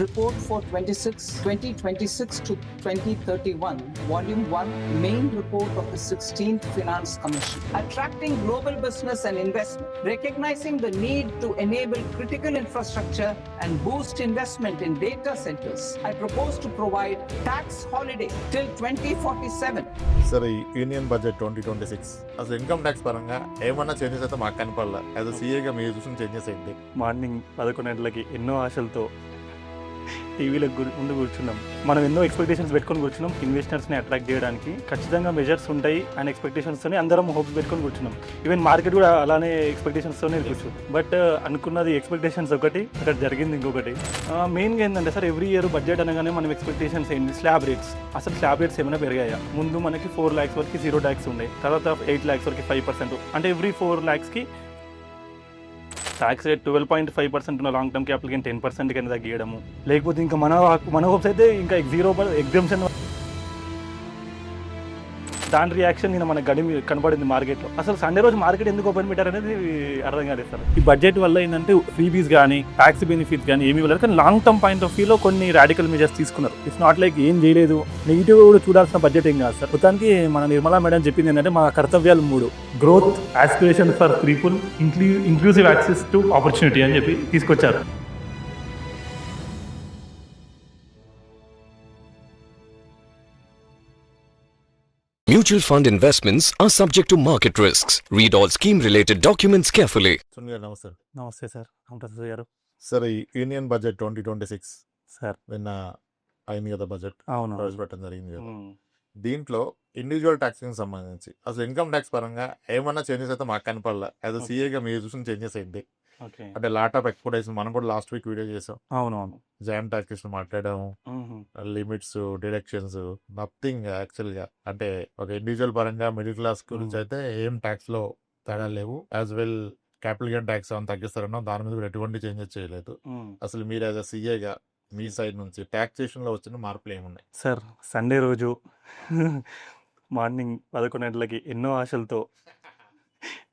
report for 2026 to 2031, Volume 1, main report of the 16th Finance Commission. Attracting global business and investment, recognizing the need to enable critical infrastructure and boost investment in data centers, I propose to provide tax holiday till 2047. Sir ఈ union budget 2026 అసలు income tax పరంగా ఏమన్నా changes అయితే మాకు కనపడలా. As a సీఏగా మీరు చూసిన changes ఏంటి? Morning 11 గంటలకి ఎన్నో ఆశలతో టీవీలకు ముందు కూర్చున్నాం. మనం ఎన్నో ఎక్స్పెక్టేషన్స్ పెట్టుకొని కూర్చున్నాం. ఇన్వెస్టర్స్ని అట్రాక్ట్ చేయడానికి ఖచ్చితంగా మెజర్స్ ఉంటాయి అండ్ ఎక్స్పెక్టేషన్స్తోనే అందరం హోప్స్ పెట్టుకొని కూర్చున్నాం. ఈవెన్ మార్కెట్ కూడా అలానే ఎక్స్పెక్టేషన్స్తోనే కూర్చున్నాం. బట్ అనుకున్నది ఎక్స్పెక్టేషన్స్ ఒకటి, అక్కడ జరిగింది ఇంకొకటి. మెయిన్గా ఏంటంటే సార్, ఎవ్రీ ఇయర్ బడ్జెట్ అనగానే మనం ఎక్స్పెక్టేషన్స్ ఏంటి? Slab rates. అసలు స్లాబ్ రేట్స్ ఏమైనా పెరిగాయా? ముందు మనకి 4 lakhs వరకు 0 tax ఉండే, తర్వాత 8 lakhs వరకు 5%. అంటే ఎవ్రీ 4 lakhsకి ట్యాక్స్ రేట్ 12.5% ఉన్న లాంగ్ టర్మ్ క్యాపిటల్ గెయిన్ 10% కింద తగ్గియడము. లేకపోతే ఇంకా మన హోప్స్ అయితే ఇంకా 0 ఎగ్జామ్షన్. దాని రియాక్షన్ నేను మన కనబడింది మార్కెట్లో. అసలు సండే రోజు మార్కెట్ ఎందుకు ఓపెన్ పెట్టారనేది అర్థం కాలేదు సార్. ఈ బడ్జెట్ వల్ల ఏంటంటే ఫ్రీబీస్ కానీ ట్యాక్స్ బెనిఫిట్స్ కానీ ఏమీ ఇవ్వలేదు, కానీ లాంగ్ టర్మ్ పాయింట్ ఆఫ్ వ్యూలో కొన్ని రాడికల్ మెజర్స్ తీసుకున్నారు. ఇట్స్ నాట్ లైక్ ఏం చేయలేదు, నెగిటివ్ కూడా చూడాల్సిన బడ్జెట్ ఏం కాదు సార్. మొత్తానికి మన నిర్మలా మేడం చెప్పింది ఏంటంటే మా కర్తవ్యాలు 3: growth, aspiration for people, inclusive access to opportunity అని చెప్పి తీసుకొచ్చారు. Mutual fund investments are subject to market risks. Read all scheme-related documents carefully. Sunil గారు నమస్తే. నమస్తే సార్. అమృత గారు. సార్ ఈ యూనియన్ బడ్జెట్ 2026 సార్ నిన్న అయింది కదా బడ్జెట్, అవును. ప్రవేశపెట్టడం జరిగింది కదా. దీంట్లో ఇండివిజువల్ ట్యాక్స్కి సంబంధించి అసలు ఇన్కమ్ ట్యాక్స్ పరంగా ఏమన్నా చేంజెస్ అయితే మాకు కనపడలా. యాజ్ అ సీఏగా మీరు చూసిన చేంజెస్ ఏంటి? అంటే లాట్ ఆఫ్ ఎక్స్పోర్టేషన్ మనం కూడా లాస్ట్ వీక్ వీడియో చేసాం. అవునవును. జామ్ టాక్సేషన్ మాట్లాడాము, లిమిట్స్, డిడక్షన్స్, నథింగ్ యాక్చువల్గా. అంటే ఒక ఇండివిజువల్ పరంగా మిడిల్ క్లాస్ గురించి అయితే ఏం ట్యాక్స్ లో తేడా లేవు. As well capital gain tax అని తగ్గిస్తారన్నా దాని మీద కూడా ఎటువంటి చేంజెస్ చేయలేదు. అసలు మీరు యాజ్ అ సీఏగా మీ సైడ్ నుంచి టాక్సేషన్ లో వచ్చిన మార్పులు ఏమున్నాయి? సార్, సండే రోజు మార్నింగ్ 11 గంటలకి ఎన్నో ఆశలతో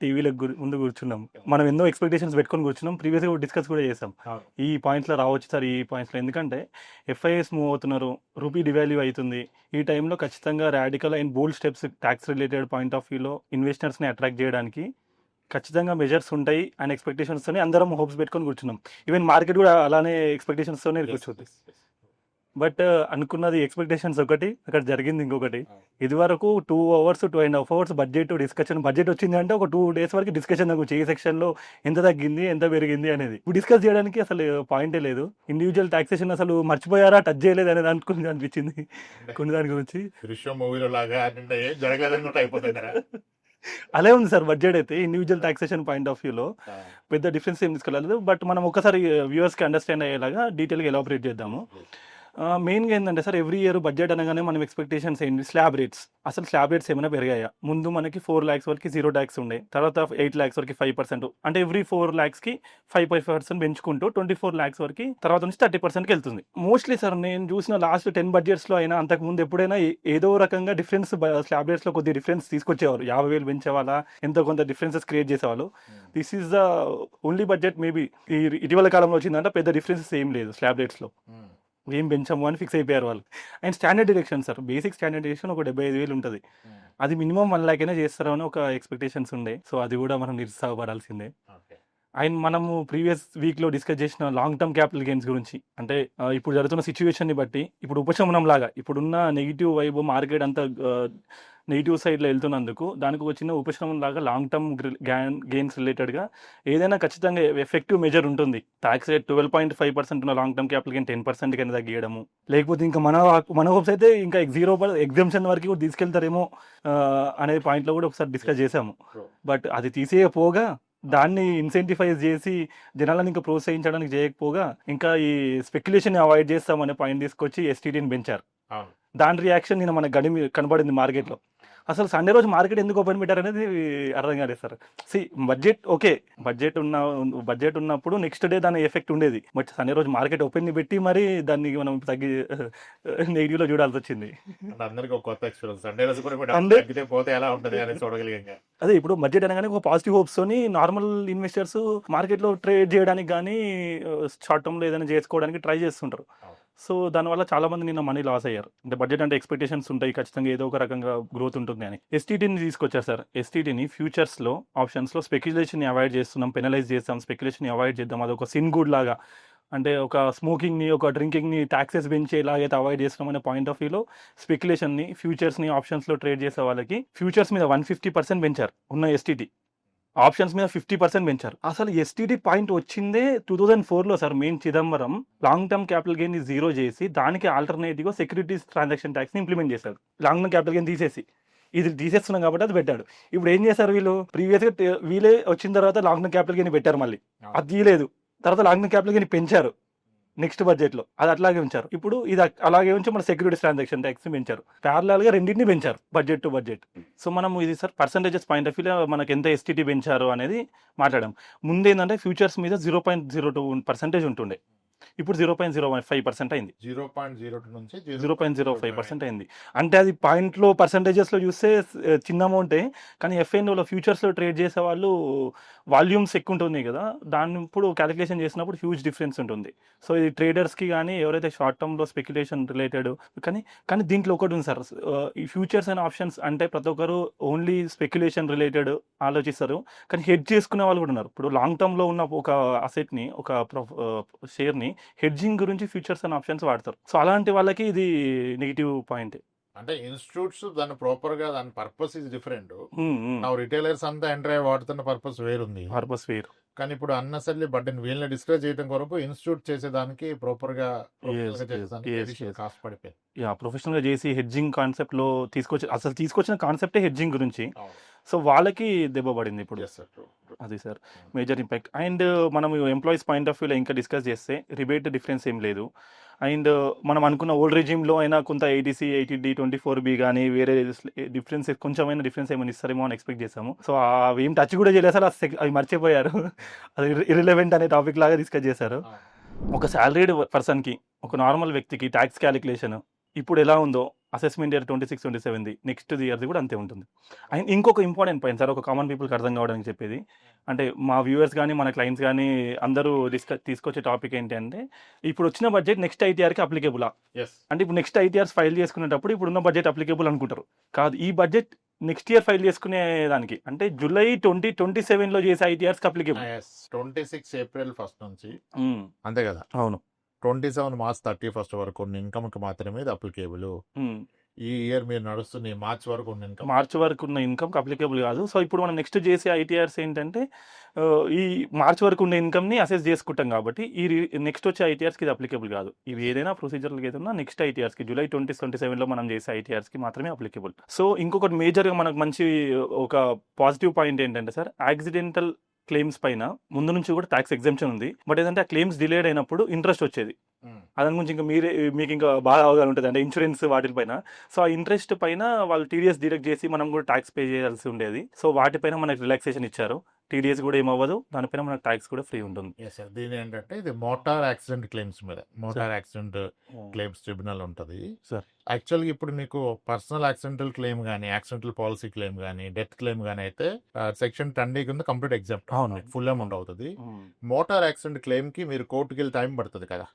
టీవీలకు ముందు కూర్చున్నాం. మనం ఎన్నో ఎక్స్పెక్టేషన్స్ పెట్టుకొని కూర్చున్నాం. ప్రీవియస్గా డిస్కస్ కూడా చేసాం. ఈ పాయింట్స్లో రావచ్చు సార్, ఈ పాయింట్స్లో. ఎందుకంటే ఎఫ్ఐఎస్ మూవ్ అవుతున్నారు, రూపీ డివాల్యూ అవుతుంది. ఈ టైంలో ఖచ్చితంగా radical and bold steps tax related point of వ్యూలో ఇన్వెస్టర్స్ని అట్రాక్ట్ చేయడానికి ఖచ్చితంగా మెజర్స్ ఉంటాయి అండ్ ఎక్స్పెక్టేషన్స్తోనే అందరం హోప్స్ పెట్టుకొని కూర్చున్నాం. ఈవెన్ మార్కెట్ కూడా అలానే ఎక్స్పెక్టేషన్స్తోనే కూర్చోద్ది. బట్ అనుకున్నది ఎక్స్పెక్టేషన్స్ ఒకటి, అక్కడ జరిగింది ఇంకొకటి. ఇది వరకు 2 hours 2.5 hours budget discussion. Budget వచ్చింది అంటే ఒక 2 days వరకు డిస్కషన్ తగ్గొచ్చు, ఏ సెక్షన్లో ఎంత తగ్గింది, ఎంత పెరిగింది అనేది. ఇప్పుడు డిస్కస్ చేయడానికి అసలు పాయింటే లేదు. ఇండివిజువల్ టాక్సేషన్ అసలు మర్చిపోయారా, టచ్ చేయలేదు అనేది అనిపించింది కొన్ని దాని గురించి. అలా ఉంది సార్ బడ్జెట్ అయితే. ఇండివిజువల్ టాక్సేషన్ పాయింట్ ఆఫ్ వ్యూలో పెద్ద డిఫరెన్స్ ఏం తీసుకెళ్ళలేదు. బట్ మనం ఒకసారి వ్యూవర్స్కి అండర్స్టాండ్ అయ్యేలాగా డీటెయిల్గా ఎలాబరేట్ చేద్దాము. మెయిన్గా ఏంటంటే సార్, ఎవ్రీ ఇయర్ బడ్జెట్ అనగానే మనం ఎక్స్పెక్టేషన్స్ ఏంటి? Slab rates. అసలు స్లాబ్ రేట్స్ ఏమైనా పెరిగాయా? ముందు మనకి 4 lakhs వరకు 0 tax ఉండే, తర్వాత 8 lakhs వరకు 5%. అంటే ఎవ్రీ 4 lakhsకి 5% పెంచుకుంటూ 24 lakhs వరకు తర్వాత నుంచి 30%కి వెళ్తుంది. మోస్ట్లీ సార్ నేను చూసిన లాస్ట్ 10 budgetsలో అయినా అంతకుముందు ఎప్పుడైనా ఏదో రకంగా డిఫరెన్స్ స్లాబ్ రేట్స్లో కొద్ది డిఫరెన్స్ తీసుకొచ్చేవారు. 50,000 పెంచేవాళ్ళ, ఎంతో కొంత డిఫరెన్సెస్ క్రియేట్ చేసేవాళ్ళు. This is the only budget maybe ఈ ఇటీవల కాలంలో వచ్చిందంటే పెద్ద డిఫరెన్సెస్ ఏం లేదు స్లాబ్ రేట్స్లో. ఏం పెంచాము అని ఫిక్స్ అయిపోయారు వాళ్ళు. And standard deduction sir, basic standard deduction ఒక 75,000 ఉంటుంది. అది మినిమం 1 lakh అయినా చేస్తారని ఒక ఎక్స్పెక్టేషన్స్ ఉండే. సో అది కూడా మనం నిరుత్సాహపడాల్సిందే. అండ్ మనము ప్రీవియస్ వీక్లో డిస్కస్ చేసిన లాంగ్ టర్మ్ క్యాపిటల్ గెయిన్స్ గురించి. అంటే ఇప్పుడు జరుగుతున్న సిచ్యువేషన్ని బట్టి ఇప్పుడు ఉపశమనం లాగా ఇప్పుడున్న నెగిటివ్ వైబ్ మార్కెట్ అంతా నెగిటివ్ సైడ్లో వెళ్తున్నందుకు దానికి ఒక చిన్న ఉపశమనం లాగా లాంగ్ టర్మ్ గెయిన్స్ రిలేటెడ్గా ఏదైనా ఖచ్చితంగా ఎఫెక్టివ్ మెజర్ ఉంటుంది. ట్యాక్స్ రేట్ 12.5% ఉన్న లాంగ్ టర్మ్ క్యాపిటల్ గెయిన్ 10% కింద తగ్గియడము. లేకపోతే ఇంకా మన హోప్స్ అయితే ఇంకా 0 ఎగ్జామ్షన్ వరకు కూడా తీసుకెళ్తారేమో అనే పాయింట్లో కూడా ఒకసారి డిస్కస్ చేసాము. బట్ అది తీసేయపోగా దాన్ని ఇన్సెంటిఫైజ్ చేసి జనాలను ఇంకా ప్రోత్సహించడానికి చేయకపోగా ఇంకా ఈ స్పెక్యులేషన్ అవాయిడ్ చేస్తామనే పాయింట్ తీసుకొచ్చి ఎస్టీటీని పెంచారు. దాని రియాక్షన్ నేను మన కనబడింది మార్కెట్లో. అసలు సండే రోజు మార్కెట్ ఎందుకు ఓపెన్ పెట్టారనేది అర్థం కాలేదు సార్. బడ్జెట్ ఓకే, బడ్జెట్ ఉన్నప్పుడు నెక్స్ట్ డే దాని ఎఫెక్ట్ ఉండేది. బట్ సండే రోజు మార్కెట్ ఓపెన్ పెట్టి మరి దాన్ని మనం నెగిటివ్ లో చూడాల్సి వచ్చింది. అంటే అందరికి ఒక కొత్త ఎక్స్పీరియన్స్. సండే రోజు కూడా సండే తగ్గితే పోతే ఎలా ఉంటుంది అని చూడగలిగాం. అదే ఇప్పుడు బడ్జెట్ అనగానే ఒక పాజిటివ్ హోప్స్ తోని నార్మల్ ఇన్వెస్టర్స్ మార్కెట్ లో ట్రేడ్ చేయడానికి కానీ షార్ట్ టర్మ్ లో ఏదైనా చేసుకోవడానికి ట్రై చేస్తుంటారు. సో దానివల్ల చాలా మంది నిన్న మనీ లాస్ అయ్యారు. అంటే బడ్జెట్ అంటే ఎక్స్పెక్టేషన్స్ ఉంటాయి, ఖచ్చితంగా ఏదో ఒక రకంగా గ్రోత్ ఉంటుంది అని ఎస్టీటీని తీసుకొచ్చారు సార్. ఎస్టీటీని ఫ్యూచర్స్ లో ఆప్షన్స్ లో స్పెక్యులేషన్ ని అవాయిడ్ చేస్తున్నాం, పెనలైజ్ చేస్తాం, స్పెక్యులేషన్ ని అవాయిడ్ చేద్దాం. అది ఒక సిన్ గుడ్ లాగా, అంటే ఒక స్మోకింగ్ ని ఒక డ్రింకింగ్ ని ట్యాక్సెస్ పెంచి ఎలాగైతే అవాయిడ్ చేస్తున్నాం అనే పాయింట్ ఆఫ్ వ్యూలో స్పెక్యులేషన్ ని ఫ్యూచర్స్ ని ఆప్షన్స్ లో ట్రేడ్ చేసే వాళ్ళకి ఫ్యూచర్స్ మీద 150% పెంచారు ఉన్న ఎస్టీటీ. ఆప్షన్స్ మీద 50% పెంచారు. అసలు ఎస్టీటీ పాయింట్ వచ్చిందే 2004లో సార్. Main Chidambaram long term capital gain ని జీరో చేసి దానికి ఆల్టర్నేటివ్ గా సెక్యూరిటీస్ ట్రాన్సాక్షన్ ట్యాక్స్ ని ఇంప్లిమెంట్ చేశారు. లాంగ్ టర్మ్ క్యాపిటల్ గెయిన్ తీసేసి ఇది తీసేస్తున్నాం కాబట్టి అది పెట్టాడు. ఇప్పుడు ఏం చేశారు వీళ్ళు, ప్రీవియస్ గా వీళ్ళే వచ్చిన తర్వాత లాంగ్ టర్మ్ క్యాపిటల్ గెయిన్ పెట్టారు, మళ్ళీ అది తీయలేదు. తర్వాత లాంగ్ టర్మ్ క్యాపిటల్ గెయిన్ పెంచారు నెక్స్ట్ బడ్జెట్ లో, అది అట్లాగే ఉంచారు. ఇప్పుడు ఇది అలాగే ఉంచి మన సెక్యూరిటీస్ ట్రాన్సాక్షన్ ట్యాక్స్ పెంచారు. ప్యారలల్ గా రెండింటిని పెంచారు బడ్జెట్ టు బడ్జెట్. సో మనం ఇది సార్ పర్సెంటేజెస్ పాయింట్ ఆఫ్ వ్యూలో మనకి ఎంత ఎస్టీటీ పెంచారు అనేది మాట్లాడాం. ముందేంటంటే ఫ్యూచర్స్ మీద 0.02% ఉంటుండే, ఇప్పుడు 0.05% అయింది. 0.02 నుంచి 0.05% అయింది. అంటే అది పాయింట్లో పర్సంటేజెస్ లో చూస్తే చిన్న అమౌంటే, కానీ ఎఫ్ఎన్ఓలో ఫ్యూచర్స్ లో ట్రేడ్ చేసే వాళ్ళు వాల్యూమ్స్ ఎక్కువ ఉంటుంది కదా, దాన్ని ఇప్పుడు క్యాలిక్యులేషన్ చేసినప్పుడు హ్యూజ్ డిఫరెన్స్ ఉంటుంది. సో ఇది ట్రేడర్స్కి కానీ ఎవరైతే షార్ట్ టర్మ్లో స్పెక్యులేషన్ రిలేటెడ్, కానీ దీంట్లో ఒకటి ఉంది సార్, ఈ ఫ్యూచర్స్ అండ్ ఆప్షన్స్ అంటే ప్రతి ఒక్కరు ఓన్లీ స్పెక్యులేషన్ రిలేటెడ్ ఆలోచిస్తారు, కానీ హెడ్జ్ చేసుకునే వాళ్ళు కూడా ఉన్నారు. ఇప్పుడు లాంగ్ టర్మ్లో ఉన్న ఒక అసెట్ని, ఒక షేర్ని హెడ్జింగ్ గురించి ఫ్యూచర్స్ అండ్ ఆప్షన్స్ వాడతారు. సో అలాంటి వాళ్ళకి ఇది నెగిటివ్ పాయింట్. అంటే ఇన్స్టిట్యూట్స్ దాని ప్రాపర్ గా దాని పర్పస్ ఇస్ డిఫరెంట్. నా రిటైలర్స్ అంతా ఎంటర్ అయ్యి వాడుతున్న పర్పస్ వేరుంది, పర్పస్ వేరు. కానీ ఇప్పుడు అన్నసర్లీ బడ్డెన్ వీళ్ళని డిస్కస్ చేయడం కొరకు ఇన్స్టిట్యూట్ చేసేదానికి ప్రాపర్ గా కాస్ట్ పడిపోయింది. ప్రొఫెషనల్ గా చేసి హెడ్జింగ్ కాన్సెప్ట్ లో తీసుకొచ్చిన కాన్సెప్టే హెడ్జింగ్ గురించి. సో వాళ్ళకి దెబ్బ పడింది ఇప్పుడు. అది సార్ మేజర్ ఇంపాక్ట్. అండ్ మనం ఎంప్లాయీస్ పాయింట్ ఆఫ్ వ్యూలో ఇంకా డిస్కస్ చేస్తే రిబేట్ డిఫరెన్స్ ఏం లేదు. అండ్ మనం అనుకున్న ఓల్డ్ రెజిమ్లో అయినా కొంత 80C 80D 24B కానీ వేరే డిఫరెన్స్ కొంచెమైనా డిఫరెన్స్ ఏమైనా ఇస్తారేమో అని ఎక్స్పెక్ట్ చేసాము. సో అవి ఏం టచ్ కూడా చేయలేదు అసలు, అవి మర్చిపోయారు. అది ఇర్రిలెవెంట్ అనే టాపిక్ లాగా డిస్కస్ చేశారు. ఒక శాలరీడ్ పర్సన్కి, ఒక నార్మల్ వ్యక్తికి ట్యాక్స్ క్యాలిక్యులేషన్ ఇప్పుడు ఎలా ఉందో అసెస్మెంట్ ఇయర్ 26-27 నెక్స్ట్ ఇయర్ది కూడా అంతే ఉంటుంది. అండ్ ఇంకొక ఇంపార్టెంట్ పాయింట్ సార్, ఒక కామన్ పీపుల్కి అర్థం కావడానికి చెప్పేది, అంటే మా వ్యూవర్స్ కానీ మన క్లయింట్స్ కానీ అందరూ తీసుకొచ్చే టాపిక్ ఏంటంటే, ఇప్పుడు వచ్చిన బడ్జెట్ నెక్స్ట్ ఐటీఆర్కి అప్లికేబులా? అంటే ఇప్పుడు నెక్స్ట్ ఐటీఆర్స్ ఫైల్ చేసుకునేటప్పుడు ఇప్పుడున్న బడ్జెట్ అప్లికేబుల్ అనుకుంటారు. కాదు, ఈ బడ్జెట్ నెక్స్ట్ ఇయర్ ఫైల్ చేసుకునే దానికి, అంటే జూలై 2027లో చేసే ఐటీఆర్స్కి అప్లికేబుల్. 26 ఏప్రిల్ 1 నుంచి అంతే కదా? అవును. 27 మార్చ్ 31 వరకు ఉన్న ఇన్కమ్ కి మాత్రమే ఇది అప్లికేబుల్. ఈ ఇయర్ మీరు నడుస్తున్న మార్చ్ వరకు ఉన్న ఇన్కమ్, మార్చ్ వరకు ఉన్న ఇన్కమ్ అప్లికేబుల్ కాదు. సో ఇప్పుడు మనం నెక్స్ట్ చేసే ఐటీఆర్స్ ఏంటంటే ఈ మార్చ్ వరకు ఉన్న ఇన్కమ్ ని అసెస్ చేసుకుంటాం కాబట్టి ఈ నెక్స్ట్ వచ్చే ఐటీఆర్స్కి ఇది అప్లికేబుల్ కాదు. ఇవి ఏదైనా ప్రొసీజర్కి ఏదైనా నెక్స్ట్ ఐటీఆర్స్కి జూలై 2027లో మనం చేసే ఐటీఆర్స్కి మాత్రమే అప్లికేబుల్. సో ఇంకొకటి మేజర్గా మనకు మంచి ఒక పాజిటివ్ పాయింట్ ఏంటంటే సార్, యాక్సిడెంటల్ క్లెయిమ్స్ పైన ముందు నుంచి కూడా ట్యాక్స్ ఎగ్జెంప్షన్ ఉంది. బట్ ఏంటంటే ఆ క్లెయిమ్స్ డిలేడ్ అయినప్పుడు ఇంట్రెస్ట్ వచ్చేది. దాని గురించి ఇంకా మీకు ఇంకా బాగా అవగాహన ఉంటుంది, అంటే ఇన్సూరెన్స్ వాటిపైన. సో ఆ ఇంట్రెస్ట్ పైన వాళ్ళు టీడీఎస్ డిడక్ట్ చేసి మనం కూడా ట్యాక్స్ పే చేయాల్సి ఉండేది. సో వాటిపైన మనకు రిలాక్సేషన్ ఇచ్చారు. టీడీఎస్ కూడా ఏమవ్వదు, దానిపైన మనకు ట్యాక్స్ కూడా ఫ్రీ ఉంటుంది. దీని ఏంటంటే ఇది మోటార్ యాక్సిడెంట్ క్లెయిమ్స్ మీద మోటార్ యాక్సిడెంట్ క్లెయిమ్స్ ట్రిబ్యునల్ ఉంటుంది సార్. యాక్చువల్గా ఇప్పుడు మీకు పర్సనల్ యాక్సిడెంటల్ క్లెయిమ్ కానీ, యాక్సిడెంటల్ పాలసీ క్లెయిమ్ కానీ, డెత్ క్లెయిమ్ కానీ అయితే సెక్షన్ 10D కింద కంప్లీట్ ఎగ్జాంప్ట్, ఫుల్ అమౌంట్ అవుతుంది. మోటార్ యాక్సిడెంట్ క్లెయిమ్ కి మీరు కోర్టుకి వెళ్ళి టైం పడుతుంది కదా,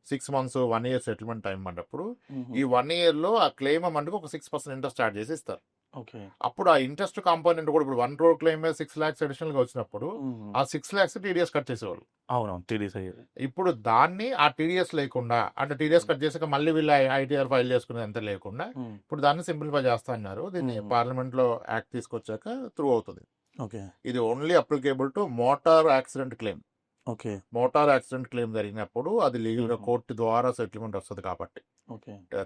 6 months 1 year సెటిల్మెంట్ టైం పడ్డప్పుడు ఈ 1 year లో ఆ క్లెయిమ్ అమౌంట్ ఒక 6% ఇంట్రెస్ట్ చార్జ్ చేసి ఇస్తారు. అప్పుడు ఆ ఇంట్రెస్ట్ కాంపోనెంట్ కూడా ఇప్పుడు 1 crore క్లెయిమ్ 6 lakhs అడిషనల్ గా వచ్చినప్పుడు ఆ 6 lakhs టీడీఎస్ కట్ చేసేవాళ్ళు. అవునవును, టీడీఎస్ అయ్యేది. ఇప్పుడు దాన్ని ఆ టీడీఎస్ లేకుండా, అంటే టీడీఎస్ కట్ చేసాక మళ్ళీ వీళ్ళు ఐటీఆర్ ఫైల్ చేసుకునేది అంత లేకుండా ఇప్పుడు దాన్ని సింప్లిఫై చేస్తా అన్నారు. దీన్ని పార్లమెంట్ లో యాక్ట్ తీసుకొచ్చాక త్రూ అవుతుంది. ఇది only applicable to motor accident claim. Motor accident claim జరిగినప్పుడు అది లీగల్ గా కోర్టు ద్వారా సెటిల్మెంట్ వస్తుంది కాబట్టి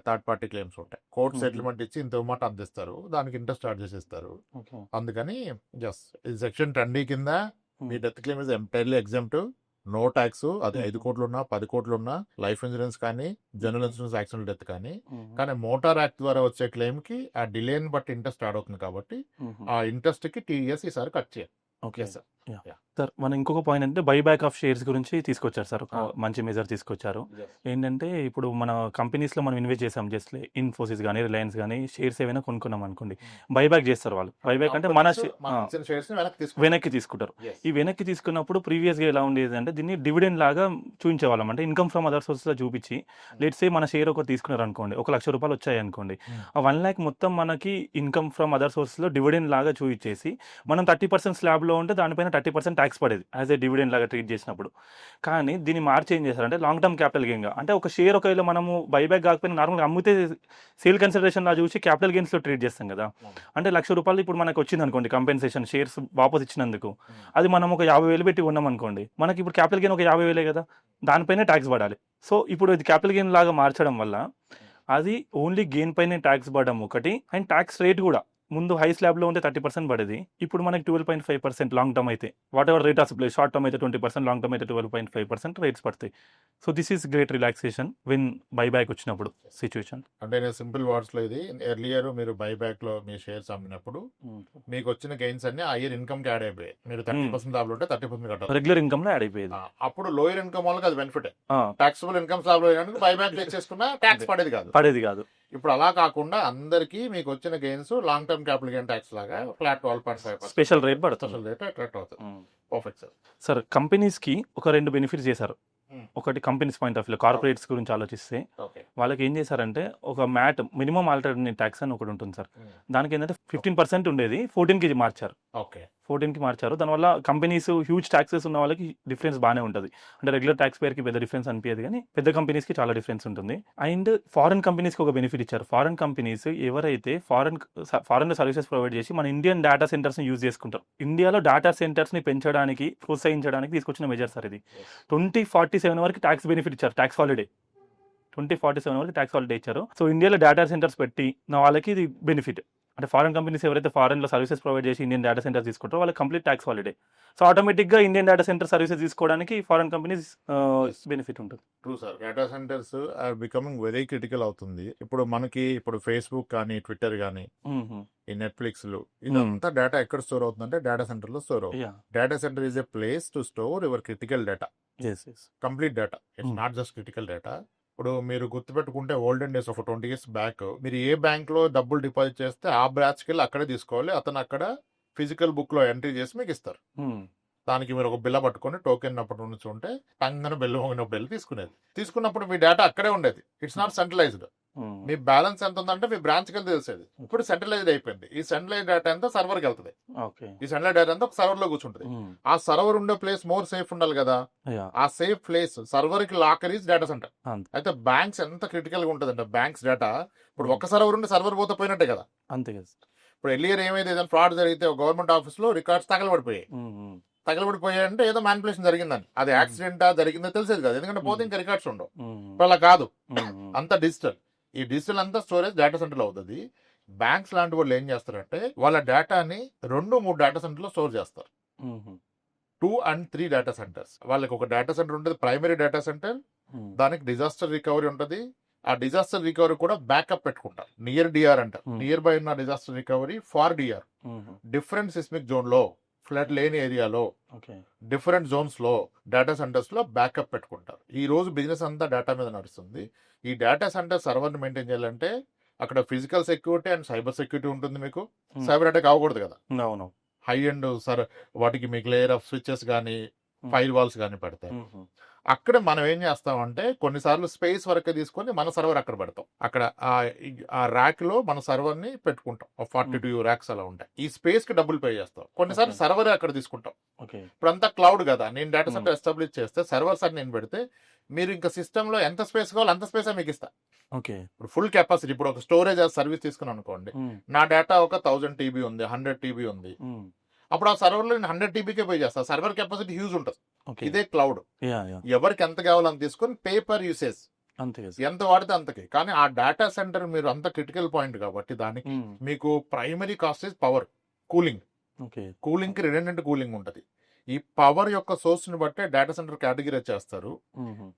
థర్డ్ పార్టీ క్లెయిమ్స్ ఉంటాయి. కోర్టు సెటిల్మెంట్ ఇచ్చి ఇంత అమౌంట్ అందిస్తారు, దానికి ఇంట్రెస్ట్ చార్జ్ చేసేస్తారు. అందుకని జస్ట్ ఇది సెక్షన్ 10D కింద మీ death claim is entirely exempt. No tax, అది 5 కోట్లున్నా 10 కోట్లున్నా, లైఫ్ ఇన్సూరెన్స్ కానీ, జనరల్ ఇన్సూరెన్స్, యాక్సిడెంట్ డెత్ కానీ. కానీ మోటార్ యాక్ట్ ద్వారా వచ్చే క్లెయిమ్ కి ఆ డిలేని బట్టి ఇంట్రెస్ట్ యాడ్ అవుతుంది కాబట్టి ఆ ఇంట్రెస్ట్ కి టీడీఎస్ ఈసారి కట్ చేయాలి. Okay sir. సార్, మన ఇంకొక పాయింట్ అంటే బైబ్యాక్ ఆఫ్ షేర్స్ గురించి తీసుకొచ్చారు సార్. ఒక మంచి మెజర్ తీసుకొచ్చారు. ఏంటంటే ఇప్పుడు మన కంపెనీస్లో మనం ఇన్వెస్ట్ చేసాం, జస్ట్ ఇన్ఫోసిస్ కానీ రిలయన్స్ కానీ షేర్స్ ఏమైనా కొనుక్కున్నాం అనుకోండి, బైబ్యాక్ చేస్తారు వాళ్ళు. బైబ్యాక్ అంటే మన వెనక్కి తీసుకుంటారు. ఈ వెనక్కి తీసుకున్నప్పుడు ప్రీవియస్గా ఎలా ఉండేది అంటే దీన్ని డివిడెండ్ లాగా చూపించేవాళ్ళం. అంటే ఇన్కమ్ ఫ్రమ్ అదర్ సోర్సెస్లో చూపించి, లెట్స్ సే మన షేర్ ఒకటి తీసుకున్నారు అనుకోండి, 1 లక్ష రూపాయలు వచ్చాయి అనుకోండి, ఆ 1 lakh మొత్తం మనకి ఇన్కమ్ ఫ్రమ్ అదర్ సోర్సెస్లో డివిడెండ్ లాగా చూపించేసి, మనం 30% స్లాబ్లో ఉంటే దానిపైన 30% ట్యాక్స్ పడేది యాజ్ ఏ డివిడెండ్ లాగా ట్రీట్ చేసినప్పుడు. కానీ దీన్ని మార్చి ఏం చేశారంటే లాంగ్ టర్మ్ క్యాపిటల్ గెయిన్గా, అంటే ఒక షేర్ ఒకవేళ మనము బైబ్యాక్ కాకపోయినా నార్మల్గా అమ్మితే సేల్ కన్సిడరేషన్ లా చూసి క్యాపిటల్ గెయిన్స్లో ట్రీట్ చేస్తాం కదా. అంటే 1 లక్ష రూపాయలు ఇప్పుడు మనకు వచ్చింది అనుకోండి కంపెన్సేషన్, షేర్స్ వాపస్ ఇచ్చినందుకు, అది మనం ఒక 50,000 పెట్టి ఉన్నాం అనుకోండి, మనకి ఇప్పుడు క్యాపిటల్ గెయిన్ ఒక 50,000 కదా, దానిపైనే ట్యాక్స్ పడాలి. సో ఇప్పుడు ఇది క్యాపిటల్ గెయిన్ లాగా మార్చడం వల్ల అది ఓన్లీ గెయిన్ పైనే ట్యాక్స్ పడడం ఒకటి, అండ్ ట్యాక్స్ రేట్ కూడా ముందు హై స్లాబ్లో ఉంటే 30% పడేది, ఇప్పుడు మనకి 12.5% లాంగ్ టర్మ్ అయితే, what ever rate of play, short term అయితే 20%, లాంగ్ టర్మ్ అయితే 12.5% రేట్స్ పడతాయి. So this is great relaxation when buyback వచ్చినప్పుడు సిచ్యువేషన్. అంటే నేను సింపుల్ వర్డ్స్ లో ఇది, ఎర్లియర్ మీరు బైబ్యాక్ లో మీ షేర్స్ అమ్మినప్పుడు మీకు వచ్చిన గెయిన్స్ అన్ని హైయర్ ఇన్కమ్ కి యాడ్ అయిపోయాయి. మీరు 30% లాభం ఉంటే 30% కట్టాలి, రెగ్యులర్ ఇన్కమ్ లో యాడ్ అయిపోయేది. అప్పుడు లోయర్ ఇన్కమ్ వాళ్ళకి అది బెనిఫిట్. టాక్సిబుల్ ఇన్కమ్ స్లాబ్ లో బైబ్యాక్ తెచ్చేసుకున్నా ట్యాక్స్ పడేది కాదు. ఇప్పుడు అలా కాకుండా అందరికి మీకు వచ్చిన gains long term capital gain tax లాగా ఫ్లాట్ 12.5% స్పెషల్ రేట్ పడుతుంది. రేట్ అట్రాక్ట్ అవుతుంది. Perfect sir. సార్, కంపెనీస్ కి ఒక 2 బెనిఫిట్స్ చేశారు. ఒకటి companies point of view, corporates గురించి ఆలోచిస్తే వాళ్ళకి ఏం చేశారంటే ఒక మ్యాట్ మినిమం ఆల్టర్నేటివ్ ట్యాక్స్ అని ఒకటి ఉంటుంది సార్. దానికి ఏంటంటే 15% ఉండేది 14కి మార్చారు. 14కి మార్చారు. దానివల్ల కంపెనీస్ హ్యూజ్ ట్యాక్సెస్ ఉన్న వాళ్ళకి డిఫరెన్స్ బాగానే ఉంటుంది. అంటే రెగ్యులర్ ట్యాక్స్ పేర్కి పెద్ద డిఫరెన్స్ అనిపించదు, కానీ పెద్ద కంపెనీస్కి చాలా డిఫరెన్స్ ఉంటుంది. అండ్ ఫారెన్ కంపెనీస్కి ఒక బెనిఫిట్ ఇచ్చారు. ఫారెన్ కంపెనీస్ ఎవరైతే ఫారెన్ సర్వీసెస్ ప్రొవైడ్ చేసి మన ఇండియన్ డేటా సెంటర్స్ని యూజ్ చేసుకుంటారు, ఇండియాలో డేటా సెంటర్స్ని పెంచడానికి ప్రోత్సహించడానికి తీసుకొచ్చిన మెజర్ సార్ ఇది. 2047 వరకు ట్యాక్స్ బెనిఫిట్ ఇచ్చారు, ట్యాక్స్ హాలిడే 2047 వరకు ట్యాక్స్ హాలిడే ఇచ్చారు. సో ఇండియాలో డేటా సెంటర్స్ పెట్టి వాళ్ళకి ఇది బెనిఫిట్. అంటే ఫారెన్ కంపెనీస్ ఎవరైతే ఫారెన్లో సర్వీసెస్ ప్రొవైడ్ చేసి ఇండియన్ డేటా సెంటర్స్ తీసుకుంటారో వాళ్ళకి కంప్లీట్ ట్యాక్స్ హాలిడే. సో ఆటోమేటిక్గా ఇండియన్ డేటా సెంటర్ సర్వీసెస్ తీసుకోవడానికి ఫారెన్ కంపెనీస్ బెనిఫిట్ ఉంటుంది. True sir. Data centers are becoming very critical అవుతుంది. ఇప్పుడు ఫేస్బుక్ కానీ, ట్విట్టర్ కానీ, ఈ నెట్ఫ్లిక్స్ లో ఇదంతా డేటా ఎక్కడ స్టోర్ అవుతుందంటే డేటా సెంటర్ లో స్టోర్ అవుతుంది. Data centre is a place to store your critical data, complete data. It's not just critical data. ఇప్పుడు మీరు గుర్తుపెట్టుకుంటే ఓల్డెన్ డేస్ ఒక 20 years బ్యాక్ మీరు ఏ బ్యాంక్ లో డబ్బులు డిపాజిట్ చేస్తే ఆ బ్రాంచ్కి వెళ్ళి అక్కడే తీసుకోవాలి. అతను అక్కడ ఫిజికల్ బుక్ లో ఎంట్రీ చేసి మీకు ఇస్తారు. దానికి మీరు ఒక బిల్ల పట్టుకొని టోకెన్ అప్పటి నుంచి ఉంటే టంగన బెల్లు మోగిన బెల్లు తీసుకున్నప్పుడు మీ డేటా అక్కడే ఉండేది. It's not centralized. మీ బ్యాలెన్స్ ఎంత ఉందంటే మీ బ్రాంచ్ కి తెలిసేది. ఇప్పుడు సెంట్రలైజ్డ్ అయిపోయింది. ఈ సెంట్రలైజ్ డేటా అంతా సర్వర్ కి వెళ్తుంది. ఈ సెంట్రలైజ్ డేటా అంతా ఒక సర్వర్ లో కూర్చుంటుంది. ఆ సర్వర్ ఉండే ప్లేస్ మోర్ సేఫ్ ఉండాలి కదా. ఆ సేఫ్ ప్లేస్ సర్వర్ కి లాకర్ ఈజ్ డేటా సెంటర్. అయితే బ్యాంక్స్ ఎంత క్రిటికల్ గా ఉంటుంది అంటే బ్యాంక్స్ డేటా ఇప్పుడు ఒక సర్వర్ ఉంటే సర్వర్ పోతే పోయినట్టే కదా. అంతే కదా. ఇప్పుడు ఎర్లియర్ ఏమైతే ఏదైనా ఫ్రాడ్ జరిగితే గవర్నమెంట్ ఆఫీస్ లో రికార్డ్స్ తగలబడిపోయాయి అంటే ఏదో మ్యానిపులేషన్ జరిగిందని, అది యాక్సిడెంటా జరిగిందో తెలిసేది కదా, ఎందుకంటే పోతే ఇంకా రికార్డ్స్ ఉండవు. ఇప్పుడు అలా కాదు, అంతా డిజిటల్. ఈ డిజిటల్ అంతా స్టోరేజ్ డేటా సెంటర్ లో అవుతుంది. బ్యాంక్స్ లాంటి వాళ్ళు ఏం చేస్తారంటే వాళ్ళ డేటాని 2-3 డేటా సెంటర్ లో స్టోర్ చేస్తారు. 2 and 3 డేటా సెంటర్స్. వాళ్ళకి ఒక డేటా సెంటర్ ఉంటుంది, ప్రైమరీ డేటా సెంటర్. దానికి డిజాస్టర్ రికవరీ ఉంటుంది. ఆ డిజాస్టర్ రికవరీ కూడా బ్యాకప్ పెట్టుకుంటారు. నియర్ డిఆర్ అంటారు. నియర్ బై ఉన్న disaster recovery far DR. Different seismic zone లో, ఫ్లడ్ లేని ఏరియాలో, డిఫరెంట్ జోన్స్ లో డేటా సెంటర్స్ లో బ్యాకప్ పెట్టుకుంటారు. ఈ రోజు బిజినెస్ అంతా డేటా మీద నడుస్తుంది. ఈ డేటా సెంటర్ సర్వర్ ని మెయింటైన్ చేయాలంటే అక్కడ physical security and cyber security ఉంటుంది. మీకు సైబర్ అటాక్ అవ్వకూడదు కదా. హై అండ్ వాటికి మీకు లేయర్ ఆఫ్ స్విచెస్ కానీ ఫైర్ వాల్స్ కానీ పెడతాయి. అక్కడ మనం ఏం చేస్తామంటే కొన్నిసార్లు స్పేస్ వరకు తీసుకొని మన సర్వర్ అక్కడ పెడతాం. అక్కడ ఆ ర్యాక్ లో మన సర్వర్ ని పెట్టుకుంటాం. 42 ర్యాక్స్ అలా ఉంటాయి. ఈ స్పేస్ కి డబ్బులు పే చేస్తాం. కొన్నిసార్లు సర్వర్ అక్కడ తీసుకుంటాం. ఇప్పుడు అంతా క్లౌడ్ కదా. నేను డేటా సెంటర్ ఎస్టాబ్లిష్ చేస్తే సర్వర్స్ అని నేను పెడితే మీరు ఇంకా సిస్టమ్ లో ఎంత స్పేస్ కావాలో అంత స్పేస్ మీకు ఇస్తా. ఇప్పుడు ఫుల్ కెపాసిటీ. ఇప్పుడు ఒక స్టోరేజ్ సర్వీస్ తీసుకున్నాను అనుకోండి, నా డేటా ఒక 1000 TB ఉంది, 100 TB ఉంది. అప్పుడు ఆ సర్వర్ లో నేను 100 TBకే పే చేస్తా. సర్వర్ కెపాసిటీ హ్యూజ్ ఉంటుంది. ఇదే క్లౌడ్. ఎవరికి ఎంత కావాలని తీసుకొని పేపర్ యూసేజ్ ఎంత వాడితే అంతకి. కానీ ఆ డేటా సెంటర్ మీరు అంత క్రిటికల్ పాయింట్ కాబట్టి దానికి మీకు primary cost is power, cooling. Cooling కి రిడెండెంట్ కూలింగ్ ఉంటుంది. ఈ పవర్ యొక్క సోర్స్ ని బట్టే డేటా సెంటర్ కేటగిరైజ్ చేస్తారు.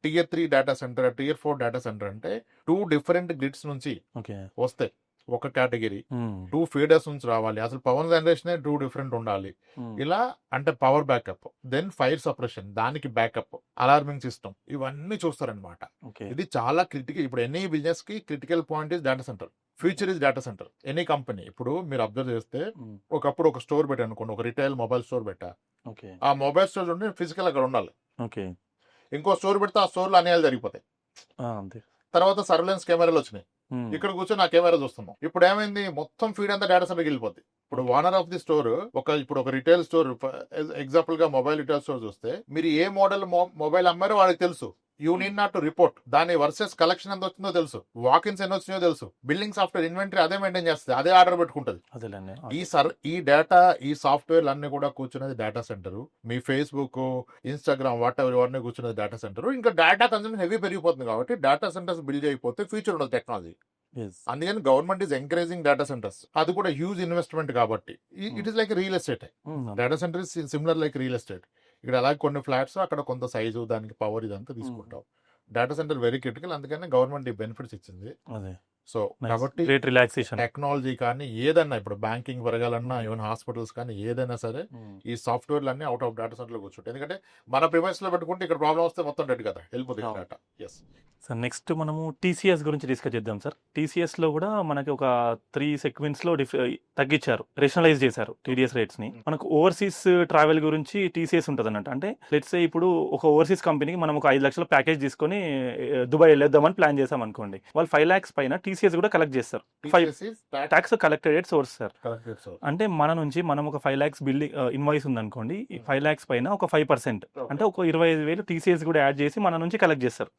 Tier 3 data center, tier 4 data center అంటే 2 డిఫరెంట్ గ్రిడ్స్ నుంచి ఓకే. వస్తాయి ఒక కేటగిరీ, 2 ఫీడర్స్ నుంచి రావాలి. అసలు పవర్ జనరేషన్ 2 డిఫరెంట్ ఉండాలి. ఇలా అంటే power backup, then fire separation, దానికి బ్యాకప్, అలార్మింగ్ సిస్టమ్, ఇవన్నీ చూస్తారనమాట. ఇది చాలా క్రిటికల్. ఇప్పుడు ఎనీ బిజినెస్ కి critical point is data center, future is data center. Any company ఇప్పుడు మీరు అబ్జర్వ్ చేస్తే ఒకప్పుడు ఒక స్టోర్ పెట్టా అనుకోండి, ఒక రిటైల్ మొబైల్ స్టోర్ పెట్టా, ఆ మొబైల్ స్టోర్ ఉంటే ఫిజికల్ అక్కడ ఉండాలి. ఇంకో స్టోర్ పెడితే ఆ స్టోర్ లో అన్యాయాలు జరిగిపోతాయి. తర్వాత సర్వేలెన్స్ కెమెరాలు వచ్చినాయి, ఇక్కడ కూర్చొని ఆ కెమెరా చూస్తున్నాం. ఇప్పుడు ఏమైంది, మొత్తం ఫీడ్ అంతా డేటా సెంటర్కి వెళ్ళిపోద్ది. ఇప్పుడు ఓనర్ ఆఫ్ ది స్టోర్ ఇప్పుడు ఒక రిటైల్ స్టోర్, ఎగ్జాంపుల్ గా మొబైల్ రిటైల్ స్టోర్ చూస్తే మీరు ఏ మోడల్ మొబైల్ అమ్మారో వాళ్ళకి తెలుసు. You need not to report. దాని వర్సెస్ కలెక్షన్ ఎంత వచ్చిందో తెలుసు, వాకిన్స్ ఎన్ని వచ్చినాయో తెలుసు, బిల్డింగ్ సాఫ్ట్వేర్ ఇన్వెంటరీ అదే మెయింటైన్ చేస్తుంది, అదే ఆర్డర్ పెట్టుకుంటది. ఈ డేటా, ఈ సాఫ్ట్వేర్ అన్ని కూడా కూర్చున్నది data centre. Me Facebook, Instagram, what ever ఇవన్నీ కూర్చున్నది డేటా సెంటర్. ఇంకా డేటా కన్సంప్షన్ హెవీ పెరిగిపోతుంది కాబట్టి డేటా సెంటర్స్ బిల్డ్ అయిపోతే ఫ్యూచర్ ఉండదు టెక్నాలజీ. అందుకని government is encouraging data centres. అది కూడా హ్యూజ్ ఇన్వెస్ట్మెంట్ కాబట్టి it is like real estate. Data centre is similar like real estate. ఇక్కడ అలాగే కొన్ని ఫ్లాట్స్, అక్కడ కొంత సైజు, దానికి పవర్, ఇదంతా తీసుకుంటాం. Data centre very critical. అందుకని గవర్నమెంట్ ఈ బెనిఫిట్స్ ఇచ్చింది. సో కాబట్టి రిలాక్సేషన్ టెక్నాలజీ కానీ ఏదన్నా, ఇప్పుడు బ్యాంకింగ్ పెరగాలన్నా, ఈవెన్ హాస్పిటల్స్ కానీ ఏదైనా సరే ఈ సాఫ్ట్వేర్లు అన్ని అవుట్ ఆఫ్ డేటా సెంటర్ లో కూర్చుంటాయి. ఎందుకంటే మన ప్రిమైస్ లో పెట్టుకుంటే ఇక్కడ ప్రాబ్లం వస్తే మొత్తం డెడ్ కదా, వెళ్ళిపోతుంది డేటా. ఎస్ సార్, నెక్స్ట్ మనము టీసీఎస్ గురించి డిస్కస్ చేద్దాం సార్. టీసీఎస్లో కూడా మనకి ఒక 3 సెగ్మెంట్స్లో తగ్గించారు, రేషనలైజ్ చేశారు టీడీఎస్ రేట్స్ని. మనకు ఓవర్సీస్ ట్రావెల్ గురించి టీసీఎస్ ఉంటుంది అన్నట్టు. అంటే లెట్స్ సే ఇప్పుడు ఒక ఓవర్సీస్ కంపెనీకి మనం ఒక 5 లక్షల ప్యాకేజ్ తీసుకొని దుబాయ్ వెళ్ళేద్దామని ప్లాన్ చేసాం అనుకోండి, వాళ్ళు 5 lakhs పైన టీసీఎస్ కూడా కలెక్ట్ చేస్తారు. Tax collected at source sir. అంటే మన నుంచి మనం ఒక 5 lakhs బిల్డింగ్ ఇన్వాయిస్ ఉందనుకోండి, 5 lakhs పైన ఒక 5% అంటే ఒక 25,000 టీసీఎస్ కూడా యాడ్ చేసి మన నుంచి కలెక్ట్ చేస్తారు.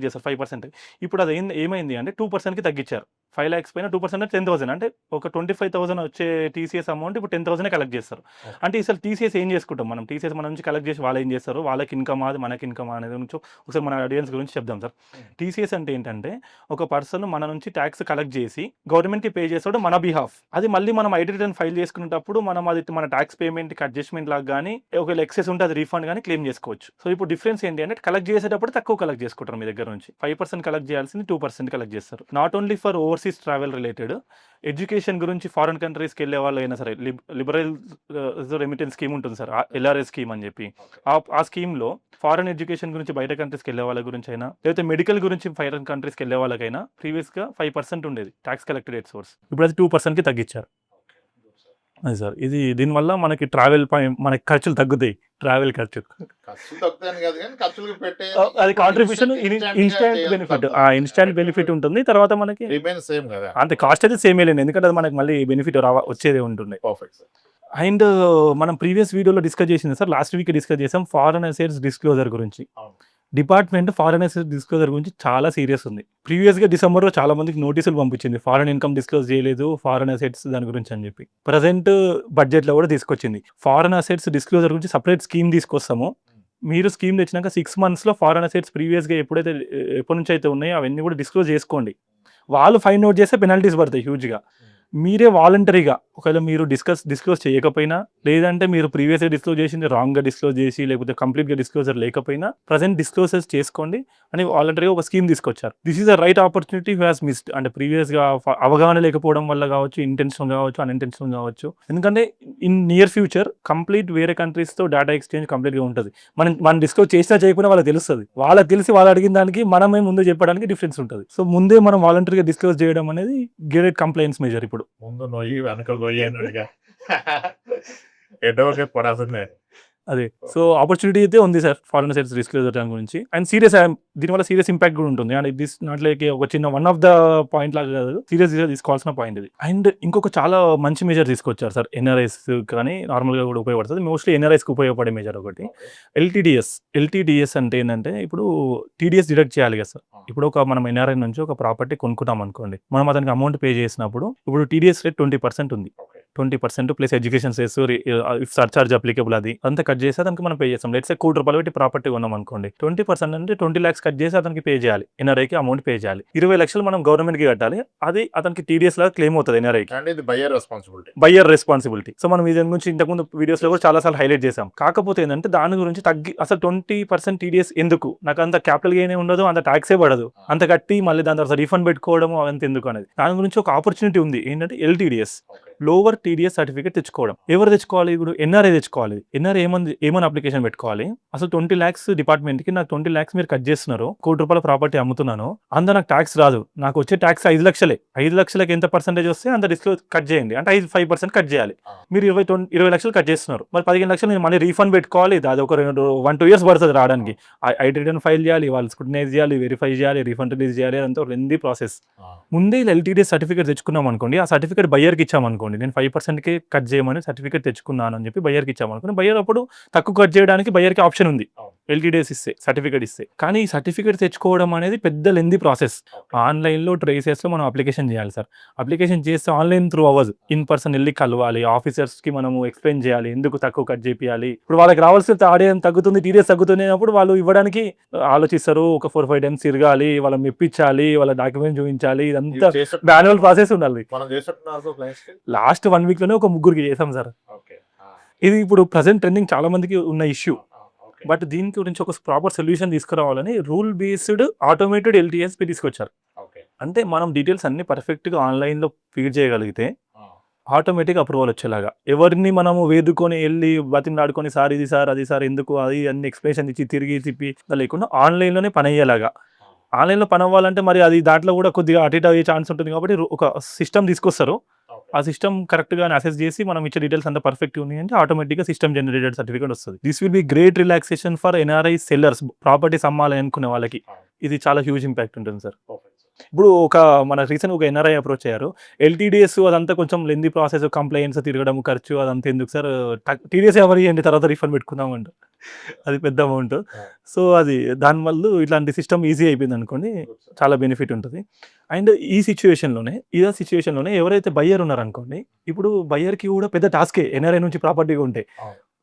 5%. ఇప్పుడు అది ఏమైంది అంటే 2%కి తగ్గించారు. 5 lakhs పైన 2% అంటే 10,000, అంటే ఒక 25,000 వచ్చే టీసీఎస్ అమౌంట్ ఇప్పుడు 10,000 కలెక్ట్ చేస్తారు. అంటే అసలు టీసీఎస్ ఏం చేసుకుంటాం మనం? టీసీఎస్ మన నుంచి కలెక్ట్ చేసి వాళ్ళు ఏం చేస్తారు, వాళ్ళకి ఇన్కమ్ అది మనకి ఇన్కమ్ అనేది గురించి ఒకసారి మన ఆడియన్స్ గురించి చెప్దాం సార్. టీసీఎస్ అంటే ఏంటంటే ఒక పర్సన్ మన నుంచి ట్యాక్స్ కలెక్ట్ చేసి గవర్నమెంట్కి పే చేస్తాడు మన బిహాఫ్. అది మళ్ళీ మనం ఐటీ రిటర్న్ ఫైల్ చేసుకునేటప్పుడు మనం అది మన ట్యాక్స్ పేమెంట్కి అడ్జస్ట్మెంట్ లాగా కానీ ఒకవేళ ఎక్సెస్ ఉంటే అది రీఫండ్ కానీ క్లెయిమ్ చేసుకోవచ్చు. సో ఇప్పుడు డిఫరెన్స్ ఏంటి అంటే కలెక్ట్ చేసేటప్పుడు తక్కువ కలెక్ట్ చేసుకుంటారు మీ దగ్గర నుంచి. 5% కలెక్ట్ చేయాల్సింది 2% కలెక్ట్ చేస్తారు. Not only for overseas travel related, education గురించి ఫారెన్ కంట్రీస్కి వెళ్ళే వాళ్ళు అయినా సరే లిబరల్ రెమిటెన్స్ స్కీమ్ ఉంటుంది సార్, ఎల్ఆర్ఎస్ స్కీమ్ అని చెప్పి. ఆ స్కీమ్లో ఫారెన్ ఎడ్యుకేషన్ గురించి బయట కంట్రీస్కి వెళ్ళే వాళ్ళ గురించి అయినా, లేకపోతే మెడికల్ గురించి ఫారెన్ కంట్రీస్కి వెళ్ళే వాళ్ళకైనా ప్రీవియస్గా 5% ఉండేది ట్యాక్స్ కలెక్టెడ్ ఎట్ సోర్స్. ఇప్పుడు అది 2%కి తగ్గించారు. అది సార్, ఇది దీనివల్ల మనకి ట్రావెల్ మనకి ఖర్చులు తగ్గుతాయి. ట్రావెల్ ఖర్చు అది contribution instant benefit, instant benefit ఉంటుంది. తర్వాత మనకి అంతే కాస్ట్ అయితే సేమ్ లేదు, ఎందుకంటే అది మనకి మళ్ళీ బెనిఫిట్ వచ్చేదే ఉంటుంది. అండ్ మనం ప్రీవియస్ వీడియోలో డిస్కస్ చేసింది సార్, లాస్ట్ వీక్ డిస్కస్ చేసాం ఫారెన్ అసెట్స్ డిస్క్లోజర్ గురించి. డిపార్ట్మెంట్ ఫారెన్ అసెట్స్ డిస్క్లోజర్ గురించి చాలా సీరియస్ ఉంది. ప్రీవియస్గా డిసెంబర్లో చాలా మందికి నోటీసులు పంపించింది, ఫారెన్ ఇన్కమ్ డిస్క్లోజ్ చేయలేదు, ఫారెన్ అసెట్స్ దాని గురించి అని చెప్పి. ప్రజెంట్ బడ్జెట్లో కూడా తీసుకొచ్చింది, ఫారెన్ అసెట్స్ డిస్క్లోజర్ గురించి సపరేట్ స్కీమ్ తీసుకొస్తాము. మీరు స్కీమ్ తెచ్చినాక 6 monthsలో ఫారెన్ అసెట్స్ ప్రీవియస్గా ఎప్పటి నుంచి అయితే ఉన్నాయో అవన్నీ కూడా డిస్క్లోజ్ చేసుకోండి. వాళ్ళు ఫైండ్ అవుట్ చేస్తే పెనాల్టీస్ పడతాయి హ్యూజ్గా. మీరే వాలంటరీగా ఒకవేళ మీరు డిస్క్లోజ్ చేయకపోయినా, లేదంటే మీరు ప్రీవియస్గా డిస్క్లోజ్ చేసింది రాంగ్గా డిస్క్లోజ్ చేసి, లేకపోతే కంప్లీట్గా డిస్క్లోజర్ లేకపోయినా ప్రజెంట్ డిస్క్లోజర్స్ చేసుకోండి అని వాలంటరీగా ఒక స్కీమ్ తీసుకొచ్చారు. This is the right opportunity who has missed. అంటే ప్రీవియస్గా అవగాహన లేకపోవడం వల్ల కావచ్చు, ఇంటెన్షనల్ కావచ్చు, అన్ఇంటెన్షనల్ కావచ్చు. ఎందుకంటే ఇన్ నియర్ ఫ్యూచర్ కంప్లీట్ వేరే కంట్రీస్తో డేటా ఎక్స్చేంజ్ కంప్లీట్గా ఉంటుంది. మనం డిస్క్లోజ్ చేసినా చేయకపోయినా వాళ్ళకి తెలుస్తుంది. వాళ్ళకి తెలిసి వాళ్ళు అడిగిన దానికి మనమే ముందు చెప్పడానికి డిఫరెన్స్ ఉంటుంది. సో ముందే మనం వాలంటరీగా డిస్క్లోజ్ చేయడం అనేది గ్రేట్ కంప్లైంట్స్ మెజర్. ఇప్పుడు ముందు నొయ్యి వెనక నొయ్యి ఎడవకే పడాల్సిందే. అదే, సో ఆపర్చునిటీ అయితే ఉంది సార్ ఫారెన్ అసెట్స్ డిస్క్లోజర్ దాని గురించి. అండ్ సీరియస్, దీనివల్ల సీరియస్ ఇంపాక్ట్ కూడా ఉంటుంది. అండ్ దిస్ నాట్ లైక్ ఒక చిన్న వన్ ఆఫ్ ద పాయింట్ లాగా కాదు, సీరియస్గా తీసుకోవాల్సిన పాయింట్ ఇది. అండ్ ఇంకొక చాలా మంచి మెజర్ తీసుకొచ్చారు సార్, ఎన్ఆర్ఐస్ కానీ నార్మల్గా కూడా ఉపయోగపడుతుంది. మోస్ట్లీ ఎన్ఆర్ఐస్కి ఉపయోగపడే మెజర్ ఒకటి ఎల్టీడీఎస్ అంటే ఏంటంటే ఇప్పుడు టీడీఎస్ డిడక్ట్ చేయాలి కదా సార్. ఇప్పుడు మనం ఎన్ఆర్ఐ నుంచి ఒక ప్రాపర్టీ కొనుక్కుంటాం అనుకోండి, మనం అతనికి అమౌంట్ పే చేసినప్పుడు ఇప్పుడు టీడీఎస్ రేట్ 20% ఉంది. 20% plus education cess, surcharge applicable అది అంతా కట్ చేసి అతనికి మనం పే చేస్తాం. లెట్స్ సే ₹1,00,00,000 పెట్టి ప్రాపర్టీ కొన్నాం అనుకోండి, 20% అంటే 20 lakhs కట్ చేసి అతనికి పే చేయాలి, ఎన్ఆర్ఐకి అమౌంట్ పే చేయాలి. 20 లక్షలు మనం గవర్నమెంట్కి కట్టాలి, అది అతనికి టీడీఎస్ లాగా క్లెయిమ్ అవుతుంది ఎన్ఆర్ఐకి. అండ్ ఇది buyer responsibility. Buyer responsibility. So మనం దీని గురించి ఇంతకుముందు వీడియోస్ లో కూడా చాలా సార్లు హైలైట్ చేసాం. కాకపోతే ఏంటంటే దాని గురించి అసలు 20% టీడీఎస్ ఎందుకు, నాకు అంత క్యాపిటల్ గెయిన్ ఉండదు, అంత ట్యాక్సే పడదు, అంత కట్టి మళ్ళీ దాని తర్వాత రీఫండ్ పెట్టుకోవడం అంత ఎందుకు అనేది. దాని గురించి ఒక ఆపర్చునిటీ ఉంది, ఏంటంటే ఎల్టీడీఎస్, లోవర్ టీడీఎస్ సర్టిఫికేట్ తెచ్చుకోవడం. ఎవరు తెచ్చుకోవాలి? ఇప్పుడు ఎన్ఆర్ఐ తెచ్చుకోవాలి. ఎన్ఆర్ఐ ఏమని అప్లికేషన్ పెట్టుకోవాలి? అసలు 20 lakhs డిపార్ట్మెంట్ కి నాకు 20 lakhs మీరు కట్ చేస్తున్నారు, ₹1,00,00,000 ప్రాపర్టీ అమ్ముతున్నాను, అంత నాకు ట్యాక్స్ రాదు, నాకు వచ్చే ట్యాక్స్ 5 లక్షలే, 5 లక్షలకి ఎంత పర్సెంటేజ్ వస్తే అంత రిస్క్ కట్ చేయండి అంటే 5% కట్ చేయాలి. మీరు 20 లక్షలు కట్ చేస్తున్నారు, మరి 15 లక్షలు నేను మళ్ళీ రీఫండ్ పెట్టుకోవాలి, అది ఒక 1-2 years పడుతుంది రావడానికి. ఐటీ రిటర్న్ ఫైల్ చేయాలి, వాళ్ళు స్క్రూటినైజ్ చేయాలి, వెరిఫై చేయాలి, రీఫండ్ రిలీజ్ చేయాలి, అంతా లెందీ ప్రాసెస్. ముందే ఎల్టీడీఎస్ సర్టిఫికేట్ తెచ్చుకున్నాం అనుకోండి, ఆ సర్టిఫికేట్ బయ్యర్కి ఇచ్చామనుకోండి, నేను 5%కే కట్ చేయమని సర్టిఫికేట్ తెచ్చుకున్నాను అని చెప్పి బయ్యర్కి ఇచ్చామనుకోండి, బయ్యర్ అప్పుడు తక్కువ కట్ చేయడానికి బయ్యర్కి ఆప్షన్ ఉంది ఎల్టీడీఎస్ ఇస్తే, సర్టిఫికేట్ ఇస్తే. కానీ ఈ సర్టిఫికేట్ తెచ్చుకోవడం అనేది పెద్ద లెందీ ప్రాసెస్. ఆన్లైన్లో ట్రేసెస్లో మనం అప్లికేషన్ చేయాలి సార్. అప్లికేషన్ చేస్తే ఆన్లైన్ త్రూ అవ్వదు, ఇన్ పర్సన్ వెళ్ళి కలవాలి, ఆఫీసర్స్కి మనము ఎక్స్ప్లెయిన్ చేయాలి ఎందుకు తక్కువ కట్ చేయాలి. ఇప్పుడు వాళ్ళకి రావాల్సిన ఆడియన్స్ తగ్గుతుంది, టీడీఎస్ తగ్గుతుంది అన్నప్పుడు వాళ్ళు ఇవ్వడానికి ఆలోచిస్తారు, ఒక 4-5 times తిరగాలి, వాళ్ళని మెప్పించాలి, వాళ్ళ డాక్యుమెంట్ చూపించాలి, ఇదంతా మాన్యువల్ ప్రాసెస్ ఉండాలి. లాస్ట్ 1 week లోనే ఒక 3 చేసాం సార్. ఇది ఇప్పుడు ప్రజెంట్ ట్రెండింగ్ చాలా మందికి ఉన్న ఇష్యూ. బట్ దీని గురించి ఒక ప్రాపర్ సొల్యూషన్ తీసుకురావాలని రూల్ బేస్డ్ ఆటోమేటెడ్ ఎల్టీఎస్ తీసుకొచ్చారు. అంటే మనం డీటెయిల్స్ అన్ని పర్ఫెక్ట్గా ఆన్లైన్లో ఫీడ్ చేయగలిగితే ఆటోమేటిక్ అప్రూవల్ వచ్చేలాగా, ఎవరిని మనము వేదుకొని వెళ్ళి బతిమలాడుకొని సార్ ఇది సార్ అది సార్ ఎందుకు అది అన్ని ఎక్స్ప్లెనేషన్ ఇచ్చి తిరిగి తిప్పి లేకుండా ఆన్లైన్లోనే పని అయ్యేలాగా. ఆన్లైన్లో పని అవ్వాలంటే మరి అది దాంట్లో కూడా కొద్దిగా అటు ఇటు అయ్యే ఛాన్స్ ఉంటుంది కాబట్టి ఒక సిస్టమ్ తీసుకొస్తారు. ఆ సిస్టమ్ కరెక్ట్గా అసెస్ చేసి మనం ఇచ్చే డీటెయిల్స్ అంతా పర్ఫెక్ట్ ఉంది అంటే ఆటోమేటిక్గా సిస్టమ్ జనరేటెడ్ సర్టిఫికేట్ వస్తుంది. This will be great relaxation for NRI sellers, properties అమ్మాలి అనుకునే వాళ్ళకి ఇది చాలా హ్యూజ్ ఇంపాక్ట్ ఉంటుంది సార్. ఇప్పుడు మన రీసెంట్ ఒక ఎన్ఆర్ఐ అప్రోచ్ అయ్యారు, ఎల్టీడీఎస్ అదంతా కొంచెం లెందీ ప్రాసెస్, కంప్లైంట్స్ తిరగడం ఖర్చు అదంతా ఎందుకు సార్, టీడీఎస్ ఎవరు ఇవ్వండి తర్వాత రీఫండ్ పెట్టుకుందామంట, అది పెద్ద అమౌంట్. సో అది దానివల్ల ఇట్లాంటి సిస్టమ్ ఈజీ అయిపోయింది అనుకోండి, చాలా బెనిఫిట్ ఉంటుంది. అండ్ ఈ సిచ్యువేషన్లోనే ఎవరైతే బయ్యర్ ఉన్నారనుకోండి, ఇప్పుడు బయ్యర్కి కూడా పెద్ద టాస్కే ఎన్ఆర్ఐ నుంచి ప్రాపర్టీగా ఉంటే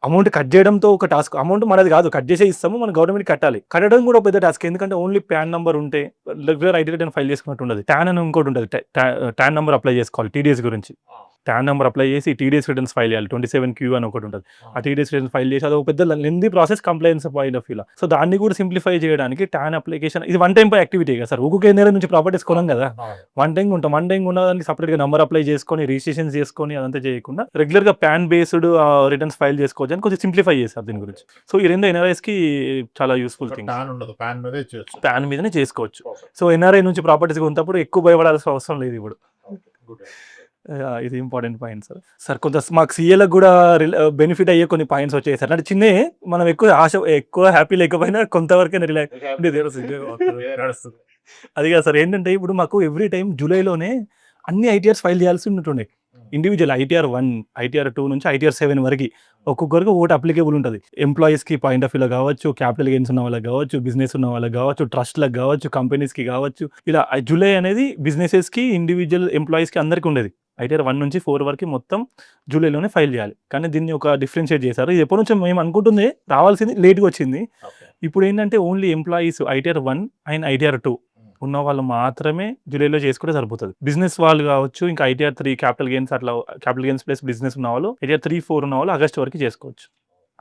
అమౌంట్ కట్ చేయడంతో ఒక టాస్క్, అమౌంట్ మనది కాదు, కట్ చేసే ఇస్తాము, మన గవర్నమెంట్ కట్టాలి, కట్టడం కూడా పెద్ద టాస్క్. ఎందుకంటే ఓన్లీ ప్యాన్ నెంబర్ ఉంటే రెగ్యులర్ ఐటీ రిటర్న్ ఫైల్ చేసుకున్నట్టు ఉండదు, ట్యాన్ అని ఇంకోటి ఉంటుంది, ట్యాన్ నెంబర్ అప్లై చేసుకోవాలి టీడీఎస్ గురించి, ట్యాన్ నెంబర్ అప్లై చేసి టీడీఎస్ రిటర్న్స్ ఫైల్ చేయాలి, 27Q అని ఒకటి ఉంటుంది, ఆ టీడీఎస్ రిటర్న్స్ ఫైల్ చేసి అది ఒక పెద్ద lengthy process complaints point of వ్యూలో. సో దాన్ని కూడా సింప్లిఫై చేయడానికి ట్యాన్ అప్లికేషన్, ఇది వన్ టైం యాక్టివిటీ కదా సార్, ఒక్కొక్క ఎన్ఆర్ఐ నుంచి ప్రాపర్టీస్ కొనం కదా, వన్ టైం ఉన్న దానికి సపరేట్గా నెంబర్ అప్లై చేసుకొని రిజిస్ట్రేషన్ చేసుకొని అదంతా చేయకుండా రెగ్యులర్గా ప్యాన్ బేస్డ్ రిటర్న్స్ ఫైల్ చేసుకోవచ్చు అని కొంచెం సింప్లిఫై చేశారు దీని గురించి. సో ఈ 2 ఎన్ఆర్ఐస్కి చాలా యూస్ఫుల్ థింగ్, ప్యాన్ మీదనే చేసుకోవచ్చు. సో ఎన్ఆర్ఐ నుంచి ప్రాపర్టీస్ కొన్నప్పుడు ఎక్కువ భయపడాల్సిన అవసరం లేదు ఇప్పుడు. ఇది ఇంపార్టెంట్ పాయింట్ సార్. సార్ కొంత మాకు సీఏలకు కూడా బెనిఫిట్ అయ్యే కొన్ని పాయింట్స్ వచ్చాయి సార్. అంటే చిన్న మనం ఎక్కువ హ్యాపీ లేకపోయినా కొంతవరకైనా రిలాక్స్ అది కాదు సార్. ఏంటంటే ఇప్పుడు మాకు ఎవ్రీ టైం జూలైలోనే అన్ని ఐటీఆర్స్ ఫైల్ చేయాల్సి ఉంటుండే, ఇండివిజువల్ ITR 1, ITR 2 నుంచి ITR 7 వరకు ఒక్కొక్కరికి ఒకటి అప్లికేబుల్ ఉంటుంది. ఎంప్లాయీస్కి పాయింట్ ఆఫ్ వ్యూలో కావచ్చు, క్యాపిటల్ గెయిన్స్ ఉన్న వాళ్ళకి కావచ్చు, బిజినెస్ ఉన్న వాళ్ళకి కావచ్చు, ట్రస్ట్లకు కావచ్చు, కంపెనీస్కి కావచ్చు. ఇలా జూలై అనేది బిజినెసెస్కి, ఇండివిజువల్ ఎంప్లాయీస్కి అందరికీ ఉండేది. ITR 1 నుంచి 4 వరకు మొత్తం జూలైలోనే ఫైల్ చేయాలి. కానీ దీన్ని ఒక డిఫరెన్షియేట్ చేశారు. ఇది ఎప్పటి నుంచి మేము అనుకుంటుంది రావాల్సింది లేట్గా వచ్చింది. ఇప్పుడు ఏంటంటే only employees ITR 1 and ITR 2 ఉన్న వాళ్ళు మాత్రమే జూలైలో చేసుకుంటే సరిపోతుంది. బిజినెస్ వాళ్ళు కావచ్చు, ఇంకా ITR 3 capital gains plus business ఉన్న వాళ్ళు, ITR 3, 4 ఉన్న వాళ్ళు ఆగస్ట్ వరకు చేసుకోవచ్చు.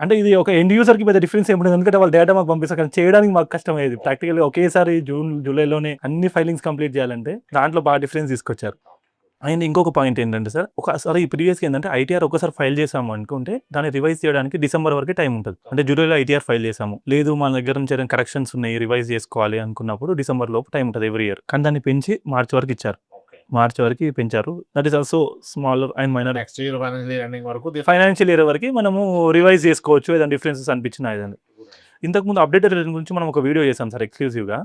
అంటే ఇది ఒక ఎండ్ యూజర్కి పెద్ద డిఫరెన్స్ ఏముంటుంది, ఎందుకంటే వాళ్ళు డేటా మాకు పంపిస్తారు, కానీ చేయడానికి మాకు కష్టం అయ్యేది. ప్రాక్టికల్గా ఒకేసారి జూలైలోనే అన్ని ఫైలింగ్స్ కంప్లీట్ చేయాలంటే దాంట్లో బాగా డిఫరెన్స్ తీసుకొచ్చారు. అండ్ ఇంకొక పాయింట్ ఏంటంటే సార్, ఒకసారి ఈ ప్రీవియస్గా ఏంటంటే ITR ఒకసారి ఫైల్ చేసాము అనుకుంటే దాన్ని రివైజ్ చేయడానికి డిసెంబర్ వరకు టైం ఉంటుంది. అంటే జూలైలో ITR ఫైల్ చేసాము, లేదు మన దగ్గర నుంచి ఏదైనా కరెక్షన్స్ ఉన్నాయి రివైజ్ చేసుకోవాలి అనుకున్నప్పుడు డిసెంబర్ లోపు టైం ఉంటుంది ఎవ్రీ ఇయర్. కానీ దాన్ని పెంచి మార్చి వరకు ఇచ్చారు, మార్చి వరకు పెంచారు. That is also smaller and minor. Next year financial year వరకు మనము రివైజ్ చేసుకోవచ్చు ఏదైనా డిఫరెన్సెస్ అనిపించిన ఏదైనా. ఇంతకుముందు అప్డేటెడ్ రిటర్న్ గురించి మనం ఒక వీడియో చేసాం సార్ ఎక్స్క్లూజివ్గా.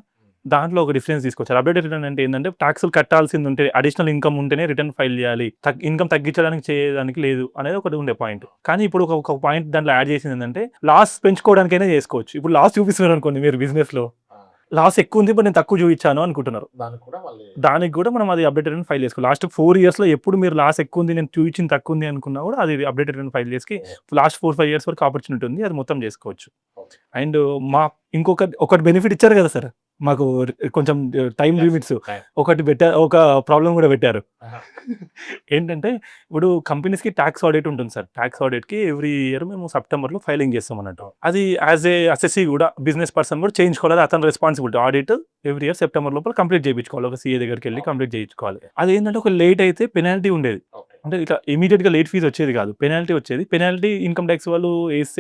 దాంట్లో ఒక డిఫరెన్స్ తీసుకొచ్చారు. అప్డేటెడ్ రిటర్న్ అంటే ఏంటంటే ట్యాక్స్లు కట్టాల్సింది ఉంటే, అడిషనల్ ఇన్కమ్ ఉంటేనే రిటర్న్ ఫైల్ చేయాలి, ఇన్కమ్ తగ్గించడానికి చేయడానికి లేదు అనేది ఒకటి ఉండే పాయింట్. కానీ ఇప్పుడు ఒక పాయింట్ దాంట్లో యాడ్ చేసింది ఏంటంటే లాస్ పెంచుకోవడానికైనా చేసుకోవచ్చు. ఇప్పుడు లాస్ చూపిస్తున్నారు అనుకోండి మీరు బిజినెస్లో, లాస్ ఎక్కువ ఉంది బట్ నేను తక్కువ చూపించాను అనుకుంటున్నారు. దానికి కూడా మళ్ళీ దానికి కూడా మనం అది అప్డేటెడ్ అని ఫైల్ చేసుకోవాలి. లాస్ట్ 4 ఇయర్స్‌లో ఎప్పుడు మీరు లాస్ ఎక్కువ ఉంది నేను చూపించింది తక్కువ ఉంది అనుకున్నా కూడా అది అప్డేటెడ్ అని ఫైల్ చేసి లాస్ట్ 4, 5 ఇయర్స్ వరకు ఆపర్చునిటీ ఉంది. అది మొత్తం చేసుకోవచ్చు. అండ్ మా ఒకటి బెనిఫిట్ ఇచ్చారు కదా సార్ మాకు కొంచెం టైమ్ లిమిట్స్ ఒకటి ఒక ప్రాబ్లం కూడా పెట్టారు. ఏంటంటే ఇప్పుడు కంపెనీస్‌కి టాక్స్ ఆడిట్ ఉంటుంది సార్. టాక్స్ ఆడిట్‌కి ఎవ్రీ ఇయర్ మేము సెప్టెంబర్‌లో ఫైలింగ్ చేస్తాం అన్నట్టు. అది యాజ్ ఏ అసెస్సీ కూడా బిజినెస్ పర్సన్ కూడా చేయించుకోవాలి. అది అతని responsibility. Audit every year September లోపల కంప్లీట్ చేయించుకోవాలి. ఒక సీఏ దగ్గరికి వెళ్ళి కంప్లీట్ చేయించుకోవాలి. అదేంటంటే ఒక లేట్ అయితే పెనాల్టీ ఉండేది. అంటే ఇట్లా ఇమీడియట్‌గా లేట్ ఫీజ్ వచ్చేది కాదు. పెనాల్టీ వచ్చేది. పెనాల్టీ ఇన్‌కమ్ ట్యాక్స్ వాళ్ళు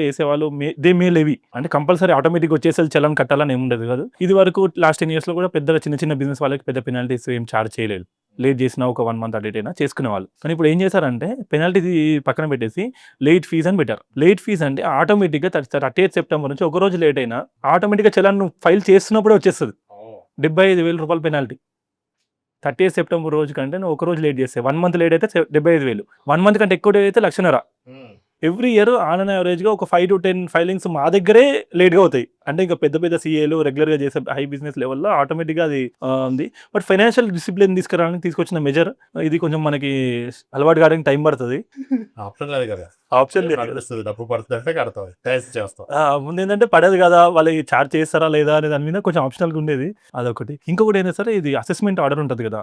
ఏసేవాళ్ళు దే మే లెవీ. అంటే కంపల్సరీ ఆటోమేటిక్‌గా వచ్చేసి చలాన్ కట్టాలని ఏమి ఉండదు కాదు. ఇది వరకు లాస్ట్ 10 ఇయర్స్‌లో కూడా పెద్దగా చిన్న బిజినెస్ వాళ్ళకి పెద్ద పెనాల్టీస్ ఏం చార్జ్ చేయలేదు. లేట్ చేసినా ఒక 1 మంత్ అటు ఇటైనా చేసుకునేవాళ్ళు. కానీ ఇప్పుడు ఏం చేశారంటే పెనాల్టీ పక్కన పెట్టేసి లేట్ ఫీజ్ అని పెట్టారు. లేట్ ఫీజ్ అంటే ఆటోమేటిక్‌గా 30th సెప్టెంబర్ నుంచి ఒక రోజు లేట్ అయినా ఆటోమేటిక్‌గా చలాన్ నువ్వు ఫైల్ చేస్తున్నప్పుడే వచ్చేస్తది. రూ. 75,000 పెనాల్టీ. 30th సెప్టెంబర్ రోజు కంటే నువ్వు ఒక రోజు లేట్ చేస్తే 1 మంత్ లేట్ అయితే 75,000. 1 మంత్ కంటే ఎక్కువ అయితే 1,50,000. ఎవ్రీ ఇయర్ ఆన్ అండ్ యావరేజ్‌గా ఒక 5 to 10 ఫైలింగ్స్ మా దగ్గరే లేట్‌గా అవుతాయి. అంటే ఇంకా పెద్ద సీఏలు రెగ్యులర్‌గా చేసే హై బిజినెస్ లెవెల్‌లో ఆటోమేటిక్‌గా అది ఉంది. బట్ ఫైనాన్షియల్ డిసిప్లిన్ తీసుకొచ్చిన మెజర్ ఇది కొంచెం మనకి అలవాటు కావడానికి టైం పడుతుంది. ఆప్షన్ లేదు కదా. ఆప్షన్ లేదు. నడుస్తుంది. డబ్బు పడుతుందంటే కడతాం. టేస్ట్ చేస్తాం. ముందేంటంటే పడదు కదా! వాళ్ళు చార్జ్ చేస్తారా లేదా అనే దాని మీద కొంచెం ఆప్షనల్‌గా ఉండేది. అదొకటి. ఇంకొకటి ఏంటంటే సార్ ఇది అసెస్మెంట్ ఆర్డర్ ఉంటది కదా!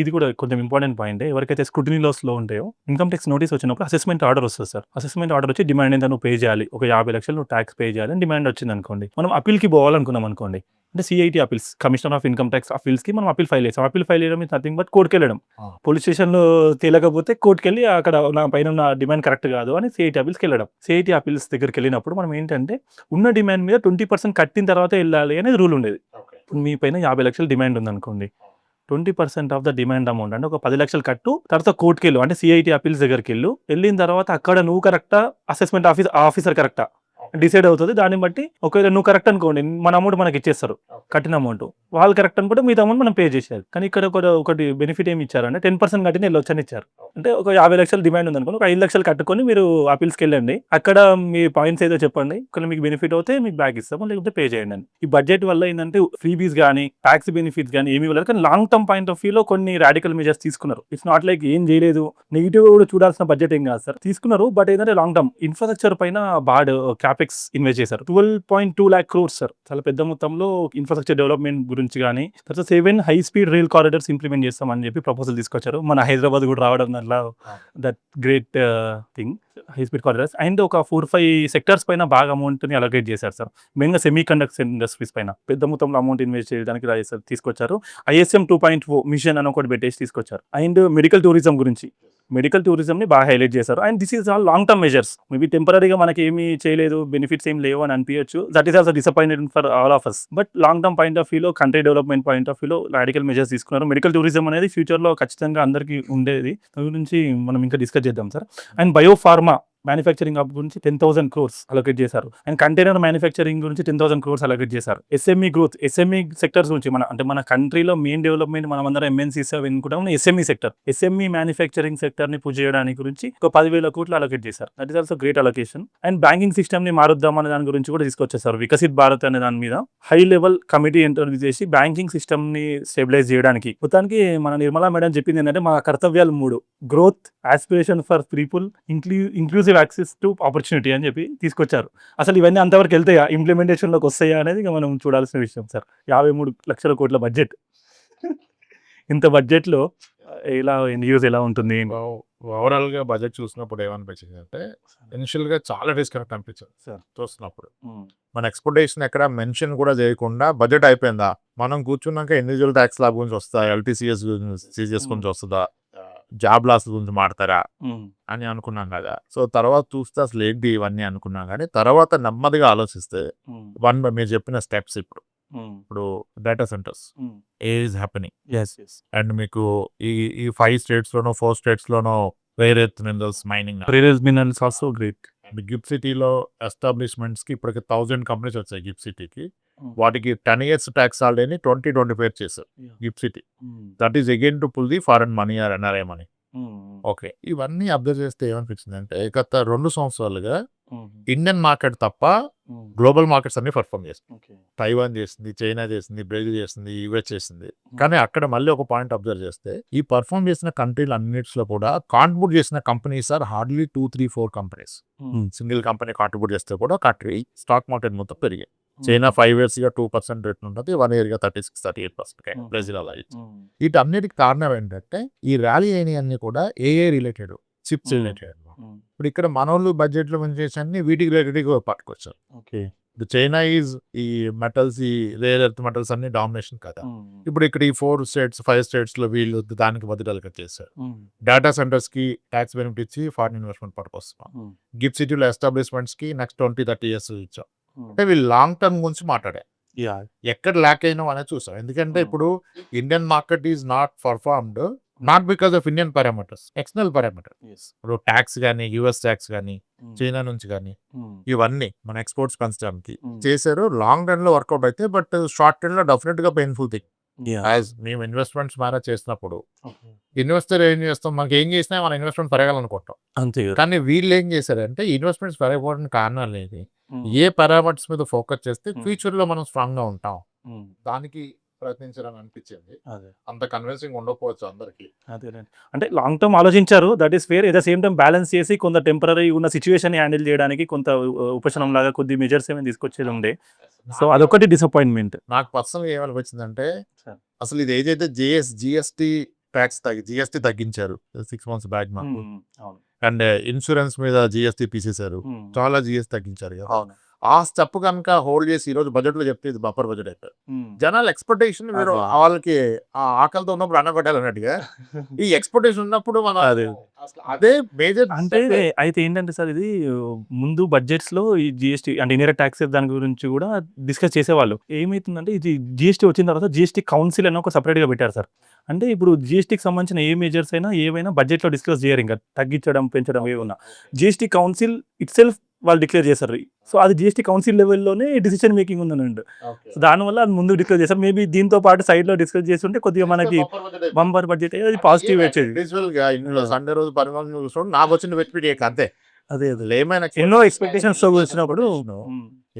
ఇది కూడా కొంచెం ఇంపార్టెంట్ పాయింటే. ఎవరికైతే స్క్రూటినీలో స్లో ఉంటాయో ఇన్‌కమ్ టాక్స్ నోటీస్ వచ్చినప్పుడు అసెస్మెంట్ ఆర్డర్ వస్తది సార్. అసెస్మెంట్ ఆర్డర్ వచ్చి డిమాండ్ ఎంత నువ్వు పే చేయాలి. ఒక 50,00,000 నువ్వు టాక్స్ పే చేయాలి అని డిమాండ్ వచ్చిందనుకోండి. మనం అప్పీల్‌కి పోవాలనుకున్నాం అనుకోండి. అంటే CIT appeals commissioner of income tax అపీల్స్‌కి మనం అపీల్ ఫైల్ చేసాం. అపీల్ ఫైల్ చేయడం ఇస్ నథింగ్ బట్ కోర్ట్‌కెళ్ళడం. పోలీస్ స్టేషన్‌లో తేలకపోతే కోర్ట్‌కెళ్ళి అక్కడ నా పైన ఉన్న డిమాండ్ కరెక్ట్ కాదు అని సిఐటీ అపీల్స్‌కెళ్ళడం. సిఐటీ అపీల్స్ దగ్గరికెళ్ళినప్పుడు మనం ఏంటంటే ఉన్న డిమాండ్ మీద 20% కట్టిన తర్వాతే వెళ్ళాలి అనేది రూల్ ఉండేది. ఇప్పుడు మీ పైన 50,00,000 డిమాండ్ ఉందనుకోండి. 20% ఆఫ్ ద డిమాండ్ అమౌంట్ అంటే ఒక 10,00,000 కట్టు. తర్వాత కోర్ట్‌కెళ్ళు అంటే సిఐటీ అపీల్స్ దగ్గరికెళ్ళు. వెళ్ళిన తర్వాత అక్కడ నువ్వు కరెక్టా? అసెస్మెంట్ ఆఫీసర్ కరెక్టా? డిసైడ్ అవుతది. దాన్ని బట్టి ఒకవేళ నువ్వు కరెక్ట్ అనుకోండి మన అమౌంట్ మనకి ఇచ్చేస్తారు. కట్టిన అమౌంట్. వాళ్ళు కరెక్ట్ అనుకుంటే మిగతా అమౌంట్ మనం పే చేసేయాలి. కానీ ఇక్కడ ఒకటి బెనిఫిట్ ఏమి ఇచ్చారంటే 10% కట్టిన వెళ్ళొచ్చని ఇచ్చారు. అంటే ఒక 50,00,000 డిమాండ్ ఉందనుకోండి. ఒక 5,00,000 కట్టుకొని మీరు అపీల్స్‌కెళ్ళండి. అక్కడ మీ పాయింట్స్ ఏదో చెప్పండి. ఒకవేళ మీకు బెనిఫిట్ అవుతే మీకు బ్యాక్ ఇస్తాము. లేకపోతే పే చేయండి అని. ఈ బడ్జెట్ వల్ల ఏంటంటే ఫ్రీబీస్ గానీ, టాక్స్ బెనిఫిట్స్ గానీ ఏమి ఇవ్వలేదు. కానీ లాంగ్ టర్మ్ పాయింట్ ఆఫ్ వ్యూలో కొన్ని రాడికల్ మెజర్స్ తీసుకున్నారు. ఇట్స్ నాట్ లైక్ ఏం చేయలేదు. నెగెటివ్ కూడా చూడాల్సిన బడ్జెట్ ఏం కాదు సార్. తీసుకున్నారు. బట్ ఏంటంటే లాంగ్ టర్మ్ ఇన్‌ఫ్రాస్ట్రక్చర్ పైన క్యాపెక్స్ ఇన్వెస్ట్ చేశారు. 12.2 lakh crores సార్. చాలా పెద్ద మొత్తంలో ఇన్‌ఫ్రాస్ట్రక్చర్ డెవలప్‌మెంట్ గురించి గానీ, తర్వాత 7 high speed rail corridors implement చేస్తామని చెప్పి ప్రపోజల్ తీసుకొచ్చారు. మన హైదరాబాద్ కూడా రావడం వల్ల that great thing. High speed corridors and ఒక 4-5 సెక్టార్స్ పైన బాగా అమౌంట్‌ని అలొకేట్ చేశారు సార్. మెయిన్‌గా సెమీ కండక్టర్ ఇండస్ట్రీస్ పైన పెద్ద మొత్తంలో అమౌంట్ ఇన్వెస్ట్ చేయడానికి తీసుకొచ్చారు. ISM 2.0 మిషన్ అని ఒకటి పెట్టేసి తీసుకొచ్చారు. అండ్ మెడికల్ టూరిజం గురించి. మెడికల్ టూరిజంని బాగా హైలైట్ చేశారు. And this is all long term measures. Maybe టెంపరరీగా మనకి ఏమీ చేయలేదు, బెనిఫిట్స్ ఏం లేవు అని అనిపించచ్చు. That is also disappointed for all of us. But long term point of వ్యూలో, కంట్రీ డెవలప్మెంట్ పాయింట్ ఆఫ్ వ్యూలో రాడికల్ మెజర్స్ తీసుకున్నారు. మెడికల్ టూరిజం అనేది ఫ్యూచర్‌లో ఖచ్చితంగా అందరికీ ఉండేది. దాని గురించి మనం ఇంకా డిస్కస్ చేద్దాం sir. And biopharma manufacturing hub గురించి 10,000 crores అలొకేట్ చేశారు. అండ్ కంటైనర్ మ్యానుఫ్యాక్చరింగ్ గురించి 10,000 crores అలొకేట్ చేశారు. ఎస్ఎంఈ గ్రోత్, ఎస్ఎంఈ సెక్టర్స్ గురించి మన కంట్రీలో మెయిన్ డెవలప్మెంట్ మనం అందరం ఎంఎన్సీస్ అనుకుంటాం. ఎస్ఎంఈ సెక్టర్, ఎస్ఎంఈ మ్యానుఫ్యాక్చరింగ్ సెక్టర్ని పుష్ చేయడానికి గురించి ఒక 10,000 crores అలొకేట్ చేశారు. That is also great allocation. And banking సిస్టమ్ని మారుద్దాం అనే దాని గురించి కూడా తీసుకొచ్చేసారు. వికసిత్ భారత్ అనే దాని మీద హై లెవెల్ కమిటీ ఇంటర్వ్యూ చేసి బ్యాంకింగ్ సిస్టమ్ని స్టెబిలైజ్ చేయడానికి. మొత్తానికి మన నిర్మలా మేడం చెప్పింది ఏంటంటే మా కర్తవ్యాలు 3: growth, aspiration for people, inclusive access to opportunity అని చెప్పి తీసుకొచ్చారు. అసలు ఇవన్నీ అంతవరకు వెళ్తాయా, ఇంప్లిమెంటేషన్లోకి వస్తాయా అనేది ఇక మనం చూడాల్సిన విషయం సార్. 53 లక్షల కోట్ల బడ్జెట్. ఇంత బడ్జెట్లో ఎలా యూజ్ ఎలా ఉంటుంది? ఓవరాల్‌గా బడ్జెట్ చూసినప్పుడు ఏమనిపించింది అంటే ఇనిషియల్‌గా చాలా డిస్కనెక్ట్ అనిపించింది సార్ చూస్తున్నప్పుడు. మన ఎక్స్‌పెక్టేషన్ ఎక్కడ మెన్షన్ కూడా చేయకుండా బడ్జెట్ అయిపోయిందా? మనం కూర్చున్నాక ఇండివిజువల్ ట్యాక్స్ స్లాబ్ గురించి వస్తా, ఎల్టీసీఎస్ సీజీఎస్ గురించి వస్తుందా, జాబ్ లాస్ గురించి మాడతారా అని అనుకున్నాం కదా. సో తర్వాత చూస్తే అసలు ఏంటి ఇవన్నీ అనుకున్నాం. కానీ తర్వాత నెమ్మదిగా ఆలోచిస్తే మీరు చెప్పిన స్టెప్స్ ఇప్పుడు data centres is happening. And మీకు ఈ 5 స్టేట్స్‌లోనో 4 స్టేట్స్‌లోనో rare earth minerals mining. Minerals also great. And gift సిటీలో ఎస్టాబ్లిష్మెంట్స్కి ఇప్పటికి 1000 కంపెనీస్ వచ్చాయి గిఫ్ట్ సిటీకి. వాటికి 10 years ట్యాక్స్ హాలిడేని 2025 చేశారు gift city. That is again to pull the foreign money or NRI money. Okay, ఇవన్నీ అబ్జర్వ్ చేస్తే ఏమనిపించింది అంటే గత 2 సంవత్సరాలుగా ఇండియన్ మార్కెట్ తప్ప గ్లోబల్ మార్కెట్స్ అన్ని పర్ఫామ్ చేస్తుంది. తైవాన్ చేసింది, చైనా చేసింది, బ్రెజిల్ చేసింది, యుఎస్ చేసింది. కానీ అక్కడ మళ్ళీ ఒక పాయింట్ అబ్జర్వ్ చేస్తే ఈ పర్ఫామ్ చేసిన కంట్రీలు అన్నిటిలో కూడా కాంట్రిబ్యూట్ చేసిన companies are hardly 2-3-4 companies. Single company contribute చేస్తే కూడా కంట్రీ స్టాక్ మార్కెట్ మొత్తం పెరిగాయి. చైనా 5 years గా 2% రేట్ ఉంటుంది, 1 year గా 36-38%. బ్రెజిల్ అలా వీటన్నిటికి కారణం ఏంటంటే ఈ ర్యాలీ అయినవన్నీ కూడా ఏఏ రిలేటెడ్, చిప్స్ రిలేటెడ్. ఇప్పుడు ఇక్కడ మనోళ్ళు బడ్జెట్ లో చేసి అన్ని వీటికి రిలేటెడ్ పట్టుకొచ్చారు. ఇప్పుడు చైనా ఈజ్ ఈ మెటల్స్, ఈ రేర్ ఎర్త్ మెటల్స్ అన్ని డామినేషన్ కదా. ఇప్పుడు ఇక్కడ ఈ 4 states 5 states లో వీళ్ళు దానికి బదులుగా చేశారు. డేటా సెంటర్స్ కి ట్యాక్స్ బెనిఫిట్ ఇచ్చి ఫారిన్ ఇన్వెస్ట్మెంట్ పర్పస్. గిఫ్ట్ సిటీలో ఎస్టాబ్లిష్మెంట్స్ కి నెక్స్ట్ 20-30 years ఇచ్చాం. అంటే వీళ్ళు లాంగ్ టర్మ్ గురించి మాట్లాడారు. ఎక్కడ ల్యాక్ అయినా అనేది చూసాం. ఎందుకంటే ఇప్పుడు Indian market is not performed not because of Indian parameters, external parameter. ఇప్పుడు ట్యాక్స్ కానీ, యుఎస్ ట్యాక్స్ కానీ, చైనా నుంచి కానీ ఇవన్నీ మన ఎక్స్పోర్ట్స్ పెంచడానికి చేశారు. లాంగ్ రన్ లో వర్కౌట్ అయితే, బట్ షార్ట్ రన్ లో డెఫినెట్ గా పెయిన్ఫుల్ థింగ్. మేము ఇన్వెస్ట్మెంట్స్ మేనేజ్ చేసినప్పుడు ఇన్వెస్టర్ ఏం చేస్తాం, మనకి ఏం చేసినా మన ఇన్వెస్ట్మెంట్ పెరగాలనుకుంటాం. అంతే. కానీ వీళ్ళు ఏం చేశారంటే ఇన్వెస్ట్మెంట్స్ పెరగకపోవడానికి కారణాలు ఏంటి, ఏ పారామీటర్స్ మీద ఫోకస్ చేస్తే ఫ్యూచర్ లో మనం స్ట్రాంగ్ గా ఉంటాం దానికి ప్రయత్నించాలని అనిపించింది. అంత కన్విన్సింగ్ ఉండకపోవచ్చు అందరికి. అదేనండి, అంటే లాంగ్ టర్మ్ ఆలోచించారు, that is fair. At the same time balance చేసి కొంత టెంపరీ ఉన్న సిచ్యువేషన్ హ్యాండిల్ చేయడానికి కొంత ఉపశమనం లాగా కొద్ది మెజర్స్ ఏమైనా తీసుకొచ్చేది ఉండే. సో అదొకటి డిసప్పాయింట్మెంట్. నాకు పర్సనల్ ఏమనిపించిందంటే అసలు ఇది ఏదైతే జిఎస్టీ ట్యాక్స్ జిఎస్టీ తగ్గించారు 6 months బ్యాక్ మాకు, అండ్ ఇన్సూరెన్స్ మీద జిఎస్టీ తీసేశారు, చాలా జిఎస్టీ తగ్గించారు కదా. ఆ స్టెప్ కనుక హోల్డ్ చేసి ఈ రోజు బడ్జెట్ లో చెప్తే ఇది బఫర్ బడ్జెట్ అయిపోయి జనాల ఎక్స్పెక్టేషన్ మీరు వాళ్ళకి ఆకలితో ఉన్నప్పుడు అన్నపట్టాలన్నట్టుగా ఈ ఎక్స్పెక్టేషన్ ఉన్నప్పుడు మన అదే మేజర్. అంటే అయితే ఏంటంటే సార్, ఇది ముందు బడ్జెట్స్ లో ఈ జిఎస్టీ అంటే ఇండైరెక్ట్ ట్యాక్స్ దాని గురించి కూడా డిస్కస్ చేసేవాళ్ళు. ఏమైతుందంటే ఇది జిఎస్టీ వచ్చిన తర్వాత జిఎస్టీ కౌన్సిల్ అని ఒక సపరేట్ గా పెట్టారు సార్. అంటే ఇప్పుడు జిఎస్టీకి సంబంధించిన ఏ మేజర్స్ అయినా ఏవైనా బడ్జెట్ లో డిస్కస్ చేయరు, ఇంకా తగ్గించడం పెంచడం ఏమన్నా జిఎస్టీ కౌన్సిల్ ఇట్ సెల్ఫ్ వాళ్ళు డిక్లేర్ చేశారు. సో అది జిఎస్టీ కౌన్సిల్ లెవెల్లోనే డిసిషన్ మేకింగ్ ఉందనండి. సో దానివల్ల అది ముందు డిక్లేర్ చేశారు. మేబీ దీంతో పాటు సైడ్ లో డిస్కస్ చేస్తుంటే కొద్దిగా మనకి బంపర్ బడ్జెట్ అది పాజిటివ్ వచ్చేది. సండే రోజు నాకు వచ్చిన వెచ్చిపెట్టి అంతే. అదే ఏమైనా ఎన్నో ఎక్స్పెక్టేషన్స్ తో వచ్చినప్పుడు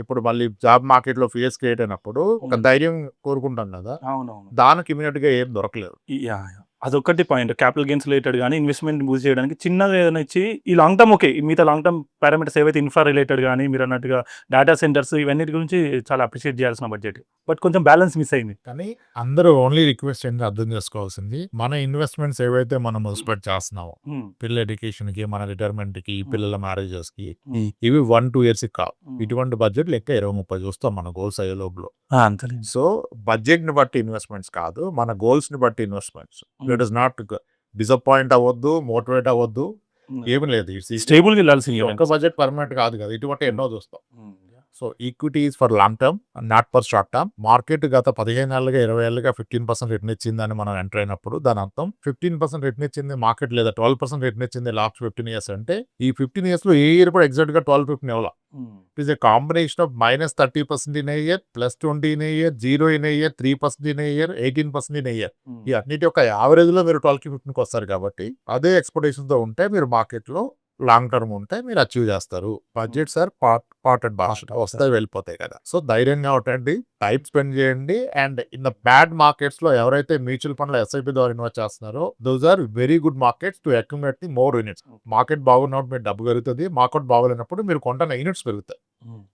ఇప్పుడు మళ్ళీ జాబ్ మార్కెట్ లో ఫియర్స్ క్రియేట్ అయినప్పుడు ఒక ధైర్యం కోరుకుంటాం కదా, దానికి ఇమీడియట్ గా ఏం దొరకలేదు. అదొకటి పాయింట్. క్యాపిటల్ గెయిన్స్ రిలేటెడ్ కానీ ఇన్వెస్ట్మెంట్ బూస్ట్ చేయడానికి చిన్నగా ఏదైనా ఇచ్చి ఈ లాంగ్ టర్మ్ ఓకే, మిగతా లాంగ్ టర్మ్ పారామీటర్స్ ఏవైతే ఇన్ఫ్రా రిలేటెడ్ కానీ మీరు అన్నట్టుగా డేటా సెంటర్స్ ఇవన్నీ గురించి చాలా అప్రిషియేట్ చేయాల్సిన బడ్జెట్, బట్ కొంచెం బ్యాలెన్స్ మిస్ అయింది. కానీ అందరూ ఓన్లీ రిక్వెస్ట్ ఏంటి అర్థం చేసుకోవాల్సింది, మన ఇన్వెస్ట్మెంట్స్ ఏవైతే మనం ఎక్స్పెక్ట్ చేస్తున్నామో పిల్లల ఎడ్యుకేషన్ కి, మన రిటైర్మెంట్ కి, పిల్లల మ్యారేజెస్ కి, ఇవి 1-2 years కావు. ఇటువంటి బడ్జెట్ లెక్క 20-30 చూస్తాం మన గోల్స్ అయ్యే లోపల. సో బడ్జెట్ ని బట్టి ఇన్వెస్ట్మెంట్స్ కాదు, మన గోల్స్ ని బట్టి investments. It is not disappoint అవ్వద్దు, మోటివేట్ అవ్వద్దు, ఏమి లేదు. స్టేబుల్ గా వెళ్ళాల్సింది. ఒక బడ్జెట్ పర్మనెంట్ కాదు కదా, ఇటువంటి ఎన్నో చూస్తాం. So equity is for long term, not for short term. Market గత 15 ఏళ్ళుగా 20 ఏళ్ళుగా 15% రిటర్న్ ఇచ్చిందని మనం ఎంటర్ అయినప్పుడు దాని అర్థం 15% రిటర్న్ ఇచ్చింది మార్కెట్, లేదా 12% రిటర్న్ ఇచ్చింది లాస్ట్ 15 years అంటే ఈ 15 years లో ఏ ఇయర్ కూడా ఎగ్జాక్ట్ గా 12-15 ఇవ్వాల. It is a combination of -30% in a year, +20 in a year, 0 in a year, 3% in a year, 18% in a year. ఈ అన్నిటి యొక్క యావరేజ్ లో మీరు 12-15కి వస్తారు. కాబట్టి అదే ఎక్స్పెక్టేషన్ తో ఉంటే మీరు మార్కెట్ లో లాంగ్ టర్మ్ ఉంటే మీరు అచీవ్ చేస్తారు. Budgets are part and past, వస్తాయి వెళ్ళిపోతాయి కదా. సో ధైర్యంగా ఉండండి, టైం స్పెండ్ చేయండి. And in the bad markets లో ఎవరైతే మ్యూచువల్ ఫండ్ లో ఎస్ఐపి ద్వారా ఇన్వెస్ట్ చేస్తున్నారో those are very good markets to accumulate the more units. Market బాగున్నప్పుడు మీరు డబ్బు పెరుగుతుంది, మార్కెట్ బాగోలేనప్పుడు మీరు కొంటున్న యూనిట్స్ పెరుగుతాయి.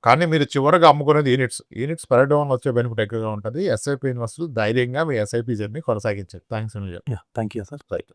కానీ మీరు చివరిగా అమ్ముకునేది యూనిట్స్ పెరగడం వల్ల వచ్చే బెనిఫిట్ ఎక్కువగా ఉంటుంది. ఎస్ఐపి ఇన్వెస్టర్లు ధైర్యంగా మీ ఎస్ఐపి జర్నీ కొనసాగించారు. Thanks. Thank you sir. Right.